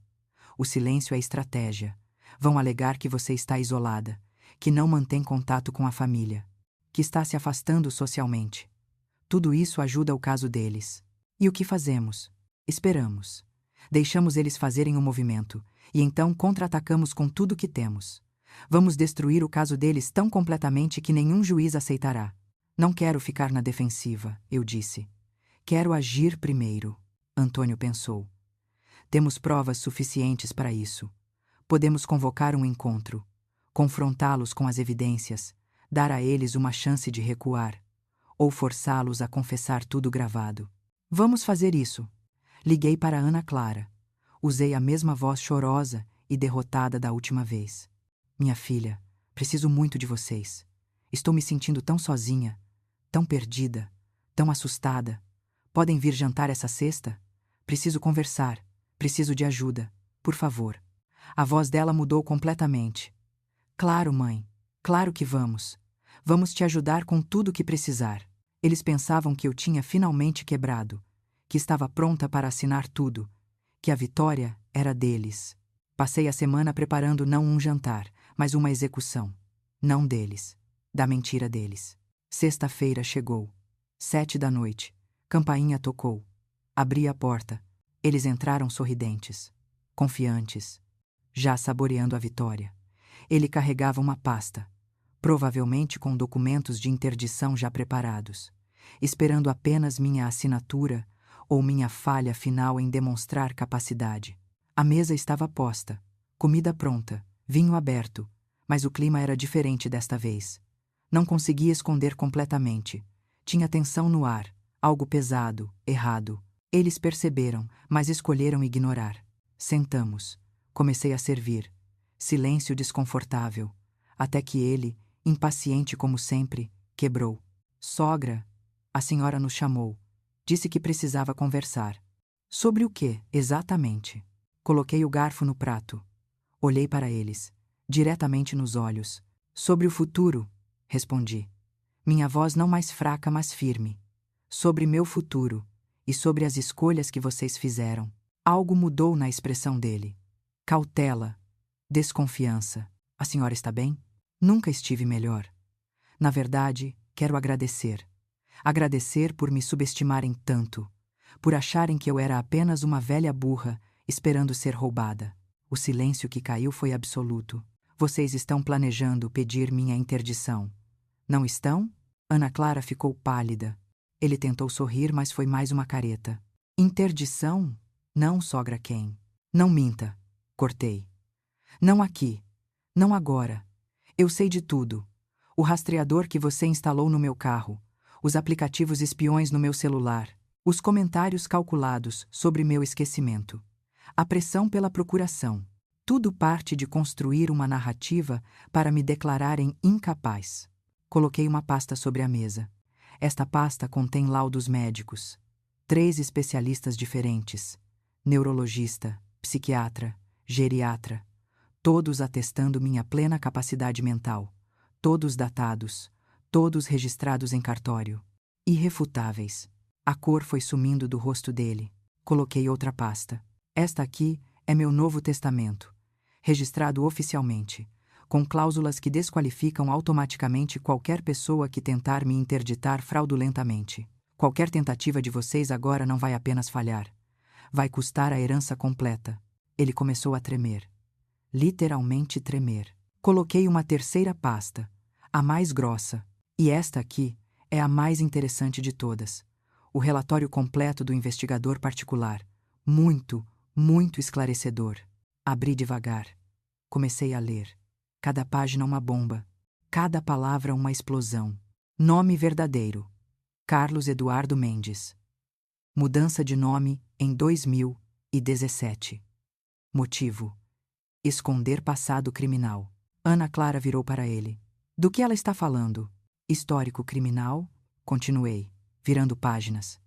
O silêncio é estratégia. Vão alegar que você está isolada, que não mantém contato com a família, que está se afastando socialmente. Tudo isso ajuda o caso deles. E o que fazemos? Esperamos. Deixamos eles fazerem o movimento, e então contra-atacamos com tudo que temos. Vamos destruir o caso deles tão completamente que nenhum juiz aceitará. Não quero ficar na defensiva, eu disse. Quero agir primeiro. Antônio pensou. Temos provas suficientes para isso. Podemos convocar um encontro, confrontá-los com as evidências, dar a eles uma chance de recuar, ou forçá-los a confessar tudo gravado. Vamos fazer isso. Liguei para Ana Clara. Usei a mesma voz chorosa e derrotada da última vez. Minha filha, preciso muito de vocês. Estou me sentindo tão sozinha, tão perdida, tão assustada. Podem vir jantar essa sexta? Preciso conversar. Preciso de ajuda. Por favor. A voz dela mudou completamente. Claro, mãe. Claro que vamos. Vamos te ajudar com tudo o que precisar. Eles pensavam que eu tinha finalmente quebrado, que estava pronta para assinar tudo, que a vitória era deles. Passei a semana preparando não um jantar, mas uma execução. Não deles. Da mentira deles. Sexta-feira chegou. 7 da noite. Campainha tocou. Abri a porta. Eles entraram sorridentes, confiantes, já saboreando a vitória. Ele carregava uma pasta, provavelmente com documentos de interdição já preparados, esperando apenas minha assinatura ou minha falha final em demonstrar capacidade. A mesa estava posta, comida pronta, vinho aberto, mas o clima era diferente desta vez. Não conseguia esconder completamente. Tinha tensão no ar, algo pesado, errado. Eles perceberam, mas escolheram ignorar. Sentamos. Comecei a servir. Silêncio desconfortável. Até que ele, impaciente como sempre, quebrou. Sogra, a senhora nos chamou. Disse que precisava conversar. Sobre o quê, exatamente? Coloquei o garfo no prato. Olhei para eles, diretamente nos olhos. Sobre o futuro, respondi. Minha voz não mais fraca, mas firme. Sobre meu futuro. e sobre as escolhas que vocês fizeram. Algo mudou na expressão dele. Cautela, desconfiança. A senhora está bem? Nunca estive melhor. Na verdade, quero agradecer. Agradecer por me subestimarem tanto, por acharem que eu era apenas uma velha burra esperando ser roubada. O silêncio que caiu foi absoluto. Vocês estão planejando pedir minha interdição. Não estão? Ana Clara ficou pálida. Ele tentou sorrir, mas foi mais uma careta. Interdição? Não, sogra quem? Não minta. Cortei. Não aqui. Não agora. Eu sei de tudo. O rastreador que você instalou no meu carro, os aplicativos espiões no meu celular, os comentários calculados sobre meu esquecimento, a pressão pela procuração. Tudo parte de construir uma narrativa para me declararem incapaz. Coloquei uma pasta sobre a mesa. Esta pasta contém laudos médicos. 3 especialistas diferentes: neurologista, psiquiatra, geriatra, todos atestando minha plena capacidade mental, todos datados, todos registrados em cartório. Irrefutáveis. A cor foi sumindo do rosto dele. Coloquei outra pasta. Esta aqui é meu Novo Testamento, registrado oficialmente, com cláusulas que desqualificam automaticamente qualquer pessoa que tentar me interditar fraudulentamente. Qualquer tentativa de vocês agora não vai apenas falhar. Vai custar a herança completa. Ele começou a tremer. Literalmente tremer. Coloquei uma terceira pasta, a mais grossa, e esta aqui é a mais interessante de todas. O relatório completo do investigador particular. Muito, muito esclarecedor. Abri devagar. Comecei a ler. Cada página uma bomba. Cada palavra uma explosão. Nome verdadeiro: Carlos Eduardo Mendes. Mudança de nome em 2017. Motivo: esconder passado criminal. Ana Clara virou para ele. Do que ela está falando? Histórico criminal? Continuei, virando páginas.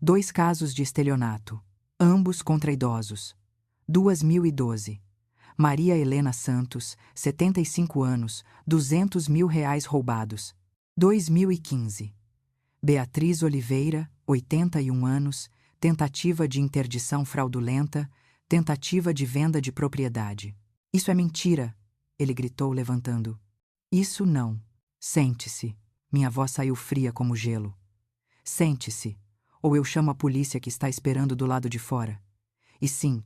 2 casos de estelionato, ambos contra idosos. 2012. Maria Helena Santos, 75 anos, R$ 200.000 roubados. 2015. Beatriz Oliveira, 81 anos, tentativa de interdição fraudulenta, tentativa de venda de propriedade. Isso é mentira, ele gritou, levantando. Isso não. Sente-se. Minha voz saiu fria como gelo. Sente-se, ou eu chamo a polícia que está esperando do lado de fora. E sim,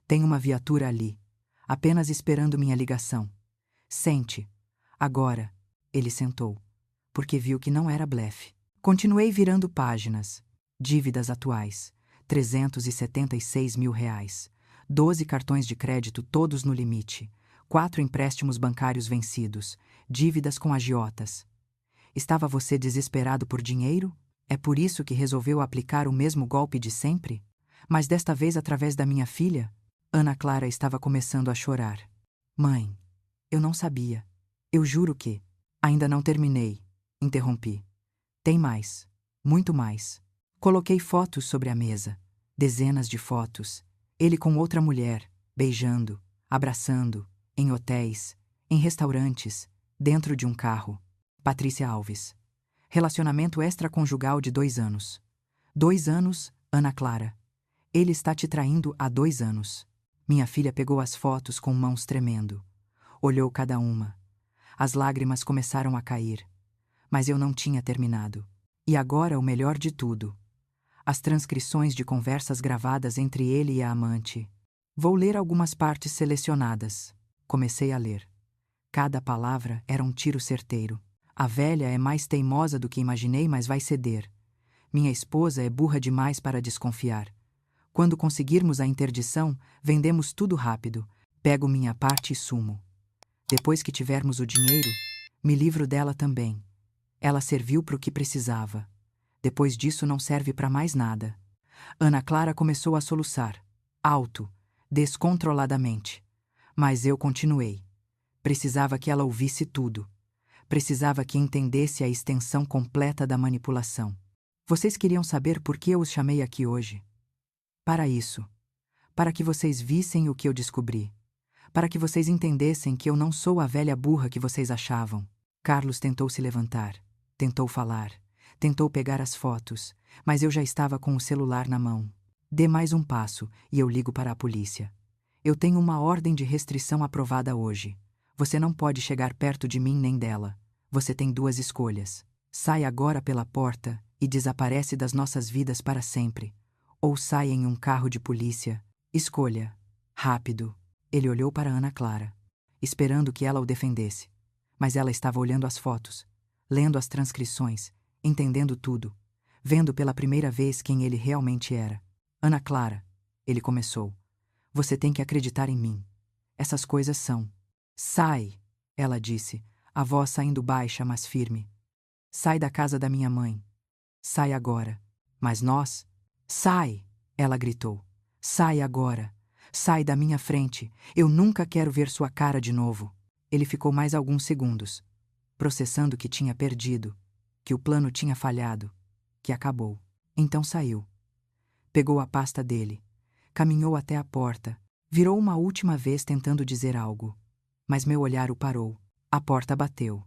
tem uma viatura ali, apenas esperando minha ligação. Sente. Agora, ele sentou, porque viu que não era blefe. Continuei virando páginas. Dívidas atuais: R$ 376.000. 12 cartões de crédito todos no limite. 4 empréstimos bancários vencidos. Dívidas com agiotas. Estava você desesperado por dinheiro? É por isso que resolveu aplicar o mesmo golpe de sempre? Mas desta vez através da minha filha? Ana Clara estava começando a chorar. Mãe, eu não sabia. Eu juro que... Ainda não terminei, interrompi. Tem mais. Muito mais. Coloquei fotos sobre a mesa. Dezenas de fotos. Ele com outra mulher, beijando, abraçando, em hotéis, em restaurantes, dentro de um carro. Patrícia Alves. Relacionamento extraconjugal de 2 anos. 2 anos, Ana Clara. Ele está te traindo há 2 anos. Minha filha pegou as fotos com mãos tremendo. Olhou cada uma. As lágrimas começaram a cair. Mas eu não tinha terminado. E agora o melhor de tudo: as transcrições de conversas gravadas entre ele e a amante. Vou ler algumas partes selecionadas. Comecei a ler. Cada palavra era um tiro certeiro. A velha é mais teimosa do que imaginei, mas vai ceder. Minha esposa é burra demais para desconfiar. Quando conseguirmos a interdição, vendemos tudo rápido. Pego minha parte e sumo. Depois que tivermos o dinheiro, me livro dela também. Ela serviu para o que precisava. Depois disso não serve para mais nada. Ana Clara começou a soluçar, alto, descontroladamente. Mas eu continuei. Precisava que ela ouvisse tudo. Precisava que entendesse a extensão completa da manipulação. Vocês queriam saber por que eu os chamei aqui hoje? Para isso. Para que vocês vissem o que eu descobri. Para que vocês entendessem que eu não sou a velha burra que vocês achavam. Carlos tentou se levantar. Tentou falar. Tentou pegar as fotos, mas eu já estava com o celular na mão. Dê mais um passo e eu ligo para a polícia. Eu tenho uma ordem de restrição aprovada hoje. Você não pode chegar perto de mim nem dela. Você tem duas escolhas. Sai agora pela porta e desaparece das nossas vidas para sempre. Ou sai em um carro de polícia. Escolha. Rápido. Ele olhou para Ana Clara, esperando que ela o defendesse. Mas ela estava olhando as fotos, lendo as transcrições, entendendo tudo, vendo pela primeira vez quem ele realmente era. Ana Clara, ele começou. Você tem que acreditar em mim. Essas coisas são. Sai, ela disse, a voz saindo baixa, mas firme. Sai da casa da minha mãe. Sai agora. Mas nós? Sai, ela gritou. Sai agora. Sai da minha frente. Eu nunca quero ver sua cara de novo. Ele ficou mais alguns segundos, processando que tinha perdido, que o plano tinha falhado, que acabou. Então saiu. Pegou a pasta dele. Caminhou até a porta. Virou uma última vez tentando dizer algo. Mas meu olhar o parou. A porta bateu.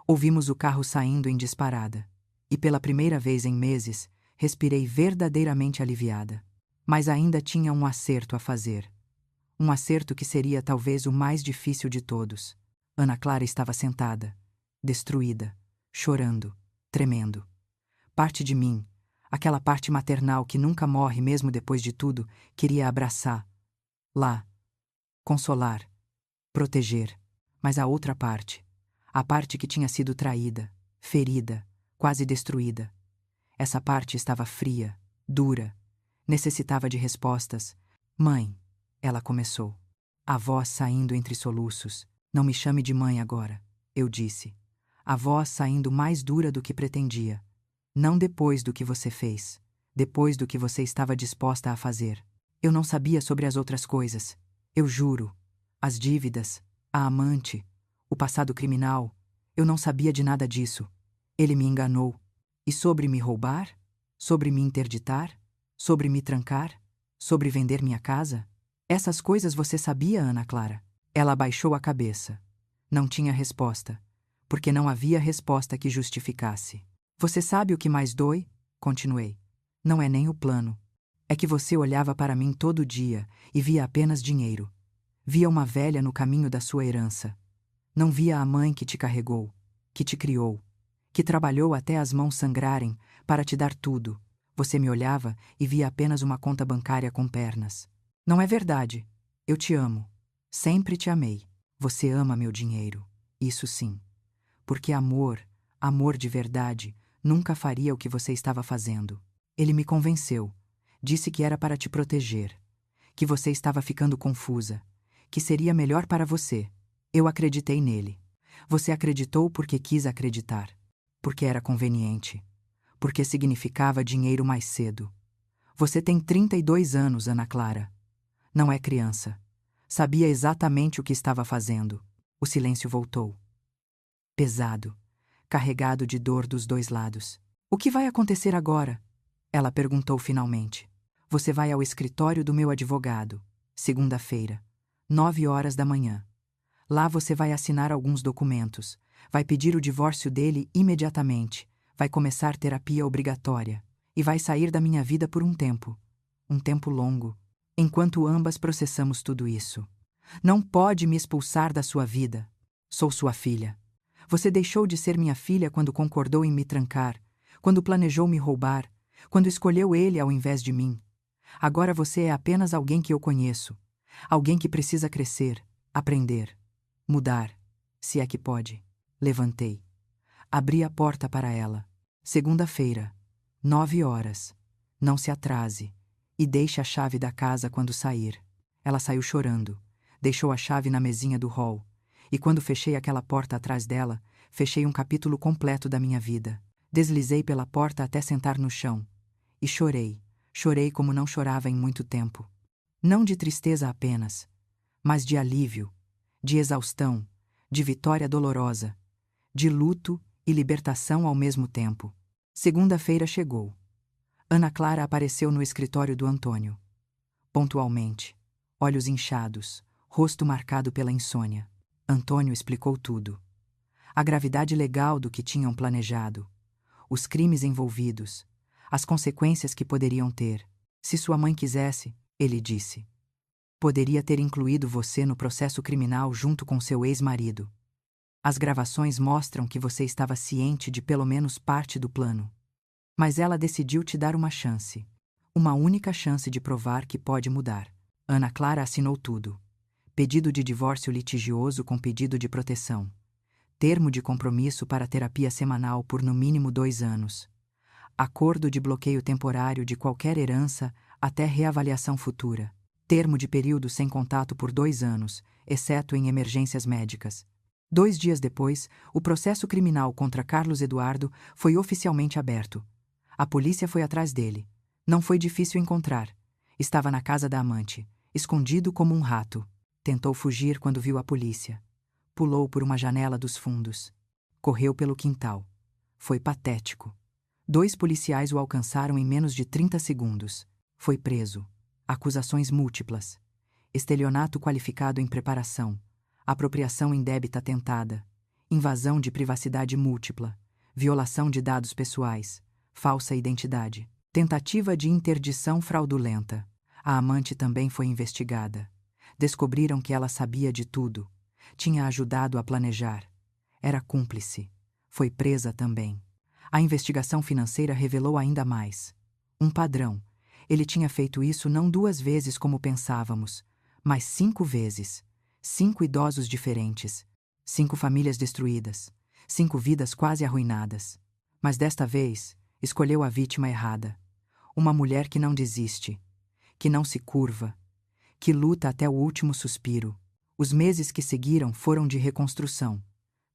Ouvimos o carro saindo em disparada. E pela primeira vez em meses, respirei verdadeiramente aliviada. Mas ainda tinha um acerto a fazer. Um acerto que seria talvez o mais difícil de todos. Ana Clara estava sentada, destruída, chorando, tremendo. Parte de mim, aquela parte maternal que nunca morre mesmo depois de tudo, queria abraçar. Lá. Consolar. Proteger. Mas a outra parte, a parte que tinha sido traída, ferida, quase destruída. Essa parte estava fria, dura, necessitava de respostas. Mãe, ela começou. A voz saindo entre soluços. Não me chame de mãe agora, eu disse. A voz saindo mais dura do que pretendia. Não depois do que você fez, depois do que você estava disposta a fazer. Eu não sabia sobre as outras coisas. Eu juro. As dívidas, a amante, o passado criminal. Eu não sabia de nada disso. Ele me enganou. E sobre me roubar? Sobre me interditar? Sobre me trancar? Sobre vender minha casa? Essas coisas você sabia, Ana Clara? Ela abaixou a cabeça. Não tinha resposta, porque não havia resposta que justificasse. Você sabe o que mais dói? Continuei. Não é nem o plano. É que você olhava para mim todo dia e via apenas dinheiro. Via uma velha no caminho da sua herança. Não via a mãe que te carregou, que te criou, que trabalhou até as mãos sangrarem para te dar tudo. Você me olhava e via apenas uma conta bancária com pernas. Não é verdade. Eu te amo. Sempre te amei. Você ama meu dinheiro. Isso sim. Porque amor, amor de verdade, nunca faria o que você estava fazendo. Ele me convenceu. Disse que era para te proteger. Que você estava ficando confusa. Que seria melhor para você. Eu acreditei nele. Você acreditou porque quis acreditar. Porque era conveniente. Porque significava dinheiro mais cedo. Você tem 32 anos, Ana Clara. Não é criança. Sabia exatamente o que estava fazendo. O silêncio voltou. Pesado. Carregado de dor dos dois lados. O que vai acontecer agora? Ela perguntou finalmente. Você vai ao escritório do meu advogado. Segunda-feira. 9 horas da manhã. Lá você vai assinar alguns documentos. Vai pedir o divórcio dele imediatamente. Vai começar terapia obrigatória. E vai sair da minha vida por um tempo. Um tempo longo. Enquanto ambas processamos tudo isso. Não pode me expulsar da sua vida. Sou sua filha. Você deixou de ser minha filha quando concordou em me trancar, quando planejou me roubar, quando escolheu ele ao invés de mim. Agora você é apenas alguém que eu conheço. Alguém que precisa crescer, aprender, mudar, se é que pode. Levantei. Abri a porta para ela. Segunda-feira, 9 horas. Não se atrase. E deixe a chave da casa quando sair. Ela saiu chorando. Deixou a chave na mesinha do hall. E quando fechei aquela porta atrás dela, fechei um capítulo completo da minha vida. Deslizei pela porta até sentar no chão. E chorei. Chorei como não chorava em muito tempo. Não de tristeza apenas, mas de alívio, de exaustão, de vitória dolorosa, de luto e libertação ao mesmo tempo. Segunda-feira chegou. Ana Clara apareceu no escritório do Antônio. Pontualmente. Olhos inchados, rosto marcado pela insônia. Antônio explicou tudo. A gravidade legal do que tinham planejado. os crimes envolvidos, as consequências que poderiam ter. Se sua mãe quisesse, ele disse, poderia ter incluído você no processo criminal junto com seu ex-marido. As gravações mostram que você estava ciente de pelo menos parte do plano. Mas ela decidiu te dar uma chance. Uma única chance de provar que pode mudar. Ana Clara assinou tudo. Pedido de divórcio litigioso com pedido de proteção. Termo de compromisso para terapia semanal por no mínimo 2 anos. Acordo de bloqueio temporário de qualquer herança até reavaliação futura. Termo de período sem contato por 2 anos, exceto em emergências médicas. 2 dias depois, o processo criminal contra Carlos Eduardo foi oficialmente aberto. A polícia foi atrás dele. Não foi difícil encontrar. Estava na casa da amante, escondido como um rato. Tentou fugir quando viu a polícia. Pulou por uma janela dos fundos. Correu pelo quintal. Foi patético. 2 policiais o alcançaram em menos de 30 segundos. Foi preso. Acusações múltiplas. Estelionato qualificado em preparação. Apropriação indébita tentada, invasão de privacidade múltipla, violação de dados pessoais, falsa identidade, tentativa de interdição fraudulenta. A amante também foi investigada. Descobriram que ela sabia de tudo. Tinha ajudado a planejar. Era cúmplice. Foi presa também. A investigação financeira revelou ainda mais. Um padrão. Ele tinha feito isso não 2 vezes como pensávamos, mas 5 vezes. 5 idosos diferentes, 5 famílias destruídas, 5 vidas quase arruinadas. Mas desta vez, escolheu a vítima errada. Uma mulher que não desiste, que não se curva, que luta até o último suspiro. Os meses que seguiram foram de reconstrução.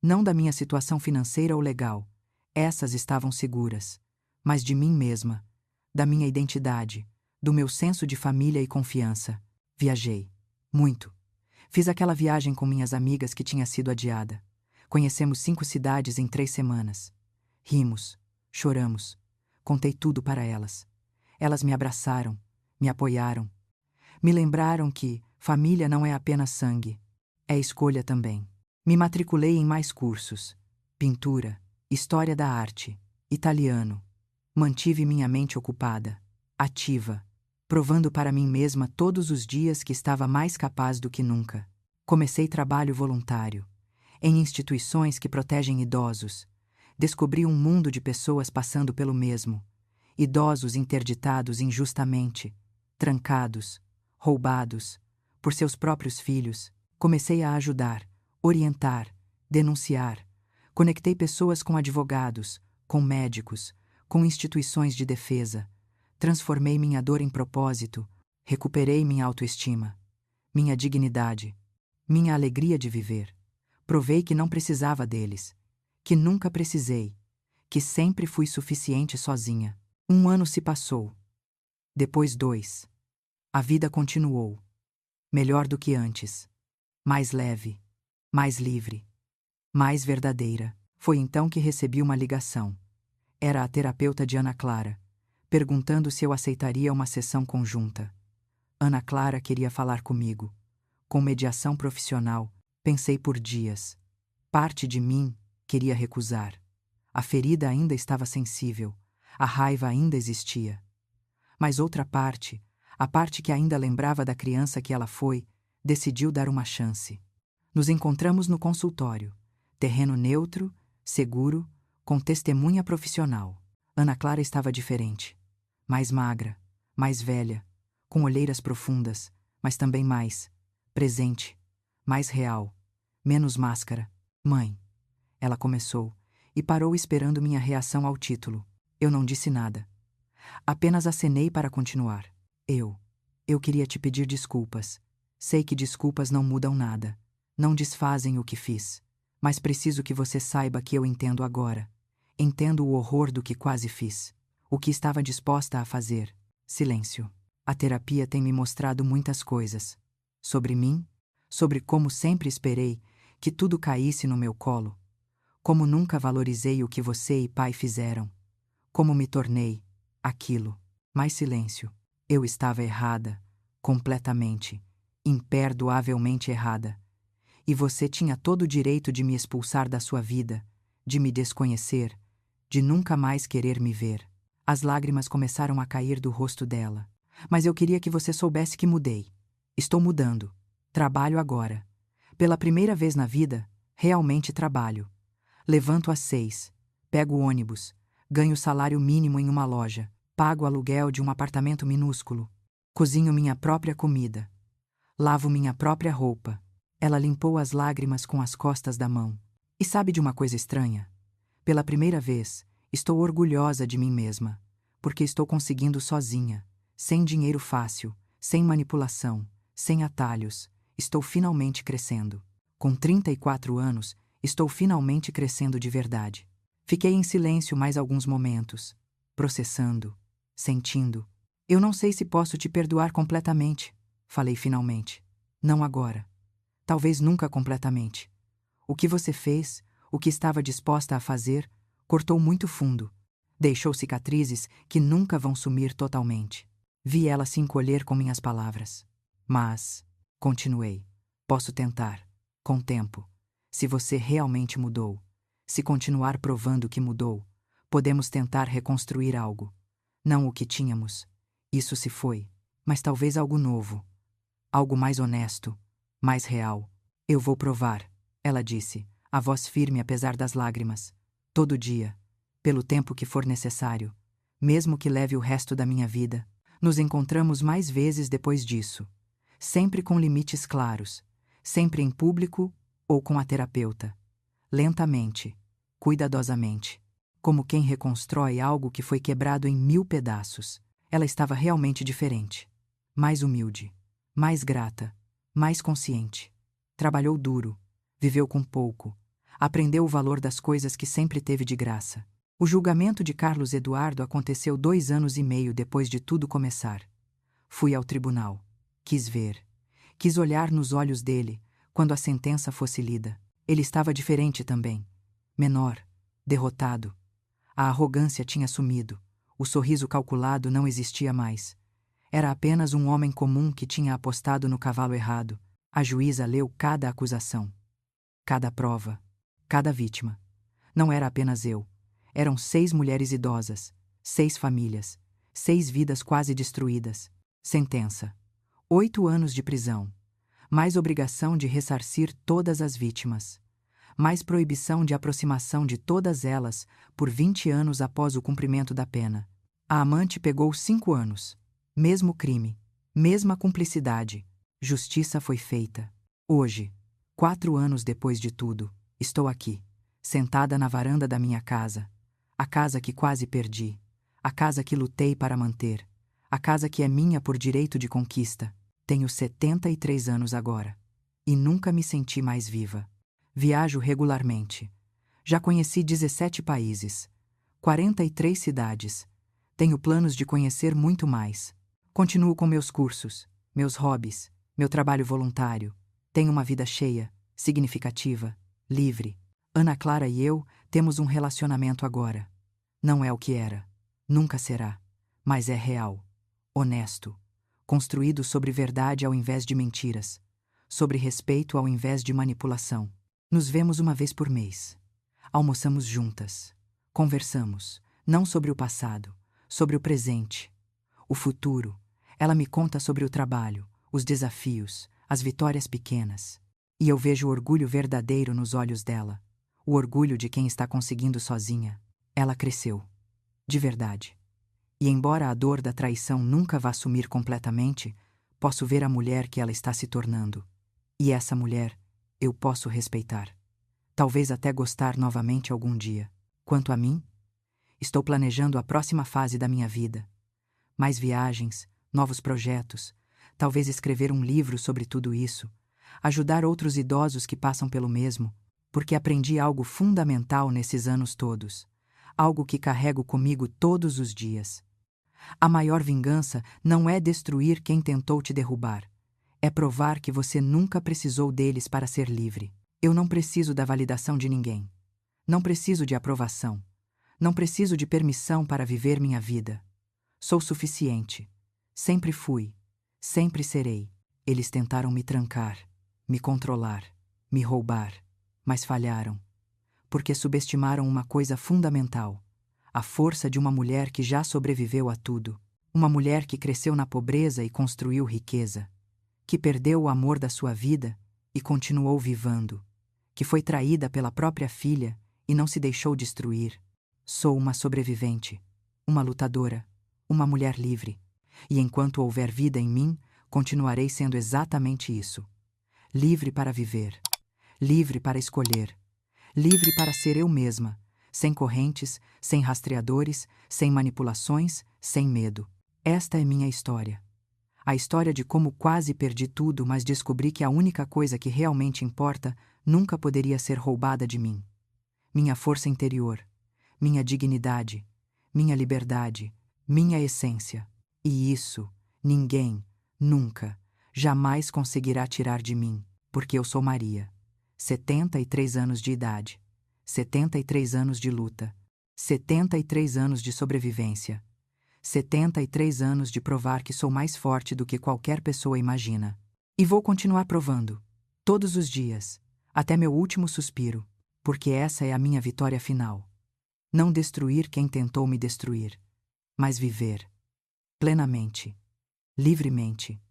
Não da minha situação financeira ou legal. Essas estavam seguras. Mas de mim mesma, da minha identidade, do meu senso de família e confiança. Viajei. Muito. Fiz aquela viagem com minhas amigas que tinha sido adiada. Conhecemos 5 cidades em 3 semanas. Rimos, choramos. Contei tudo para elas. Elas me abraçaram, me apoiaram. Me lembraram que família não é apenas sangue, é escolha também. Me matriculei em mais cursos. Pintura, história da arte, italiano. Mantive minha mente ocupada, ativa, provando para mim mesma todos os dias que estava mais capaz do que nunca. Comecei trabalho voluntário, em instituições que protegem idosos. Descobri um mundo de pessoas passando pelo mesmo. Idosos interditados injustamente, trancados, roubados, por seus próprios filhos. Comecei a ajudar, orientar, denunciar. Conectei pessoas com advogados, com médicos, com instituições de defesa. Transformei minha dor em propósito, recuperei minha autoestima, minha dignidade, minha alegria de viver. Provei que não precisava deles, que nunca precisei, que sempre fui suficiente sozinha. 1 ano se passou. Depois 2. A vida continuou. Melhor do que antes. Mais leve, mais livre, mais verdadeira. Foi então que recebi uma ligação. Era a terapeuta de Ana Clara, perguntando se eu aceitaria uma sessão conjunta. Ana Clara queria falar comigo. Com mediação profissional, pensei por dias. Parte de mim queria recusar. A ferida ainda estava sensível, a raiva ainda existia. Mas outra parte, a parte que ainda lembrava da criança que ela foi, decidiu dar uma chance. Nos encontramos no consultório. Terreno neutro, seguro, com testemunha profissional. Ana Clara estava diferente. Mais magra, mais velha, com olheiras profundas, mas também mais presente, mais real, menos máscara. Mãe, ela começou, e parou esperando minha reação ao título. Eu não disse nada. Apenas acenei para continuar. Eu queria te pedir desculpas. Sei que desculpas não mudam nada, não desfazem o que fiz, mas preciso que você saiba que eu entendo agora. Entendo o horror do que quase fiz. O que estava disposta a fazer. Silêncio. A terapia tem me mostrado muitas coisas. Sobre mim, sobre como sempre esperei que tudo caísse no meu colo. Como nunca valorizei o que você e pai fizeram. Como me tornei aquilo. Mais silêncio. Eu estava errada, completamente, imperdoavelmente errada. E você tinha todo o direito de me expulsar da sua vida, de me desconhecer, de nunca mais querer me ver. As lágrimas começaram a cair do rosto dela. Mas eu queria que você soubesse que mudei. Estou mudando. Trabalho agora. Pela primeira vez na vida, realmente trabalho. Levanto às 6, pego o ônibus, ganho salário mínimo em uma loja, pago o aluguel de um apartamento minúsculo, cozinho minha própria comida, lavo minha própria roupa. Ela limpou as lágrimas com as costas da mão. E sabe de uma coisa estranha? Pela primeira vez, estou orgulhosa de mim mesma, porque estou conseguindo sozinha, sem dinheiro fácil, sem manipulação, sem atalhos. Estou finalmente crescendo. Com 34 anos, estou finalmente crescendo de verdade. Fiquei em silêncio mais alguns momentos, processando, sentindo. Eu não sei se posso te perdoar completamente, falei finalmente. Não agora. Talvez nunca completamente. O que você fez, o que estava disposta a fazer, cortou muito fundo. Deixou cicatrizes que nunca vão sumir totalmente. Vi ela se encolher com minhas palavras. Mas, continuei, posso tentar, com o tempo. Se você realmente mudou, se continuar provando que mudou, podemos tentar reconstruir algo. Não o que tínhamos. Isso se foi, mas talvez algo novo. Algo mais honesto, mais real. Eu vou provar, ela disse, a voz firme apesar das lágrimas. Todo dia, pelo tempo que for necessário, mesmo que leve o resto da minha vida. Nos encontramos mais vezes depois disso. Sempre com limites claros, sempre em público ou com a terapeuta. Lentamente, cuidadosamente. Como quem reconstrói algo que foi quebrado em 1000 pedaços. Ela estava realmente diferente. Mais humilde, mais grata, mais consciente. Trabalhou duro, viveu com pouco, aprendeu o valor das coisas que sempre teve de graça. O julgamento de Carlos Eduardo aconteceu 2 anos e meio depois de tudo começar. Fui ao tribunal. Quis ver. Quis olhar nos olhos dele, quando a sentença fosse lida. Ele estava diferente também. Menor, derrotado. A arrogância tinha sumido. O sorriso calculado não existia mais. Era apenas um homem comum que tinha apostado no cavalo errado. A juíza leu cada acusação, cada prova, cada vítima. Não era apenas eu. Eram 6 mulheres idosas, 6 famílias, 6 vidas quase destruídas. Sentença: 8 anos de prisão. Mais obrigação de ressarcir todas as vítimas. Mais proibição de aproximação de todas elas por 20 anos após o cumprimento da pena. A amante pegou 5 anos. Mesmo crime, mesma cumplicidade. Justiça foi feita. Hoje, 4 anos depois de tudo, estou aqui, sentada na varanda da minha casa. A casa que quase perdi. A casa que lutei para manter. A casa que é minha por direito de conquista. Tenho 73 anos agora. E nunca me senti mais viva. Viajo regularmente. Já conheci 17 países. 43 cidades. Tenho planos de conhecer muito mais. Continuo com meus cursos, meus hobbies, meu trabalho voluntário. Tenho uma vida cheia, significativa, livre. Ana Clara e eu temos um relacionamento agora. Não é o que era. Nunca será. Mas é real. Honesto. Construído sobre verdade ao invés de mentiras. Sobre respeito ao invés de manipulação. Nos vemos uma vez por mês. Almoçamos juntas. Conversamos, não sobre o passado, sobre o presente. O futuro. Ela me conta sobre o trabalho, os desafios, as vitórias pequenas. E eu vejo o orgulho verdadeiro nos olhos dela. O orgulho de quem está conseguindo sozinha. Ela cresceu. De verdade. E embora a dor da traição nunca vá sumir completamente, posso ver a mulher que ela está se tornando. E essa mulher, eu posso respeitar. Talvez até gostar novamente algum dia. Quanto a mim, estou planejando a próxima fase da minha vida. Mais viagens, novos projetos, talvez escrever um livro sobre tudo isso, ajudar outros idosos que passam pelo mesmo, porque aprendi algo fundamental nesses anos todos, algo que carrego comigo todos os dias. A maior vingança não é destruir quem tentou te derrubar, é provar que você nunca precisou deles para ser livre. Eu não preciso da validação de ninguém. Não preciso de aprovação. Não preciso de permissão para viver minha vida. Sou suficiente. Sempre fui. Sempre serei. Eles tentaram me trancar, me controlar, me roubar, mas falharam. Porque subestimaram uma coisa fundamental. A força de uma mulher que já sobreviveu a tudo. Uma mulher que cresceu na pobreza e construiu riqueza. Que perdeu o amor da sua vida e continuou vivendo. Que foi traída pela própria filha e não se deixou destruir. Sou uma sobrevivente. Uma lutadora. Uma mulher livre. E enquanto houver vida em mim, continuarei sendo exatamente isso. Livre para viver. Livre para escolher. Livre para ser eu mesma. Sem correntes, sem rastreadores, sem manipulações, sem medo. Esta é minha história. A história de como quase perdi tudo, mas descobri que a única coisa que realmente importa nunca poderia ser roubada de mim. Minha força interior, minha dignidade, minha liberdade, minha essência. E isso, ninguém, nunca, jamais conseguirá tirar de mim, porque eu sou Maria. 73 anos de idade. 73 anos de luta. 73 anos de sobrevivência. 73 anos de provar que sou mais forte do que qualquer pessoa imagina. E vou continuar provando, todos os dias, até meu último suspiro, porque essa é a minha vitória final. Não destruir quem tentou me destruir, mas viver. Plenamente. Livremente.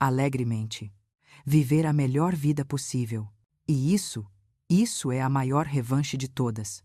Alegremente. Viver a melhor vida possível. E isso é a maior revanche de todas.